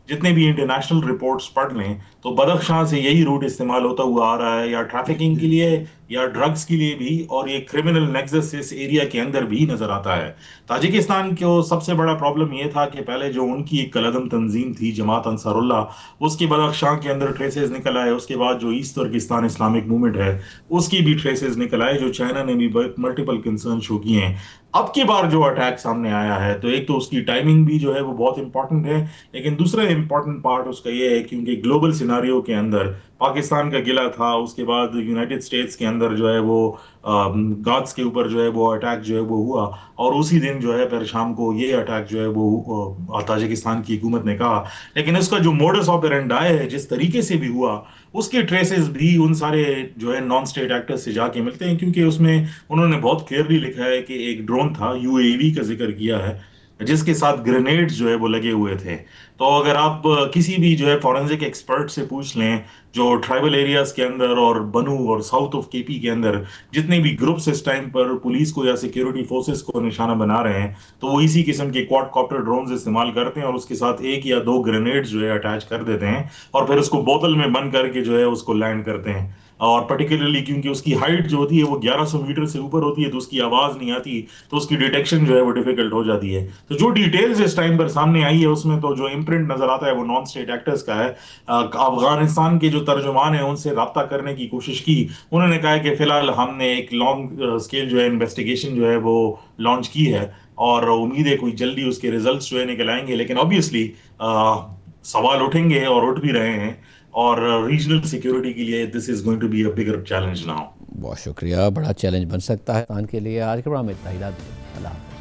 जितने भी इंटरनेशनल रिपोर्ट्स पढ़ लें तो बदख्शां से यही रूट इस्तेमाल होता हुआ आ रहा है, या ट्रैफिकिंग के लिए या ड्रग्स के लिए भी, और ये क्रिमिनल नेक्सस इस एरिया के अंदर भी नजर आता है। ताजिकिस्तान को सबसे बड़ा प्रॉब्लम ये था कि पहले जो उनकी एक कलदम तंजीम थी जमात अंसारुल्लाह, उसकी बदख्शां के अंदर ट्रेसेस निकल आए। उसके बाद जो ईस्ट तुर्किस्तान इस्लामिक मूवमेंट है उसकी भी ट्रेसेस निकल आए, जो चाइना ने भी मल्टीपल कंसर्न शो किए हैं। अब की बार जो अटैक सामने आया है तो एक तो उसकी टाइमिंग भी जो है वो बहुत इंपॉर्टेंट है, लेकिन दूसरा इंपॉर्टेंट पार्ट उसका ये है क्योंकि ग्लोबल सिनारियो के अंदर पाकिस्तान का गिला था, उसके बाद यूनाइटेड स्टेट्स के अंदर जो है वो गार्ड्स के ऊपर जो है वो अटैक जो है वो हुआ, और उसी दिन जो है फिर शाम को ये अटैक जो है वो ताजिकिस्तान की हुकूमत ने कहा। लेकिन उसका जो मोडस ऑपरेंडाई है, जिस तरीके से भी हुआ, उसके ट्रेसेस भी उन सारे जो है नॉन स्टेट एक्टर्स से जाके मिलते हैं, क्योंकि उसमें उन्होंने बहुत क्लियरली लिखा है कि एक ड्रोन था, यूएवी का जिक्र किया है, जिसके साथ ग्रेनेड्स जो है वो लगे हुए थे। तो अगर आप किसी भी जो है फॉरेंसिक एक्सपर्ट से पूछ लें, जो ट्राइबल एरियाज के अंदर और बनू और साउथ ऑफ केपी के अंदर जितने भी ग्रुप्स इस टाइम पर पुलिस को या सिक्योरिटी फोर्सेस को निशाना बना रहे हैं, तो वो इसी किस्म के क्वाडकॉप्टर ड्रोन्स इस्तेमाल करते हैं और उसके साथ 1 या 2 ग्रेनेड्स जो है अटैच कर देते हैं और फिर उसको बोतल में बंद करके जो है उसको लैंड करते हैं। और पर्टिकुलरली क्योंकि उसकी हाइट जो होती है वो 1100 मीटर से ऊपर होती है, तो उसकी आवाज नहीं आती, तो उसकी डिटेक्शन जो है वो डिफिकल्ट हो जाती है। तो जो डिटेल्स इस टाइम पर सामने आई है उसमें तो जो इम्प्रिंट नजर आता है वो नॉन स्टेट एक्टर्स का है। अफगानिस्तान के जो तर्जुमान है उनसे रब्ता करने की कोशिश की, उन्होंने कहा कि फिलहाल हमने एक लॉन्ग स्केल जो है इन्वेस्टिगेशन जो है वो लॉन्च की है और उम्मीद है कोई जल्दी उसके रिजल्ट्स जो है निकल आएंगे। लेकिन ऑब्वियसली सवाल उठेंगे और उठ भी रहे हैं, और रीजनल सिक्योरिटी के लिए this is going to be a bigger challenge now. बहुत शुक्रिया, बड़ा चैलेंज बन सकता है पाकिस्तान के लिए। आज के प्रोग्राम में इतना ही। अल्लाह।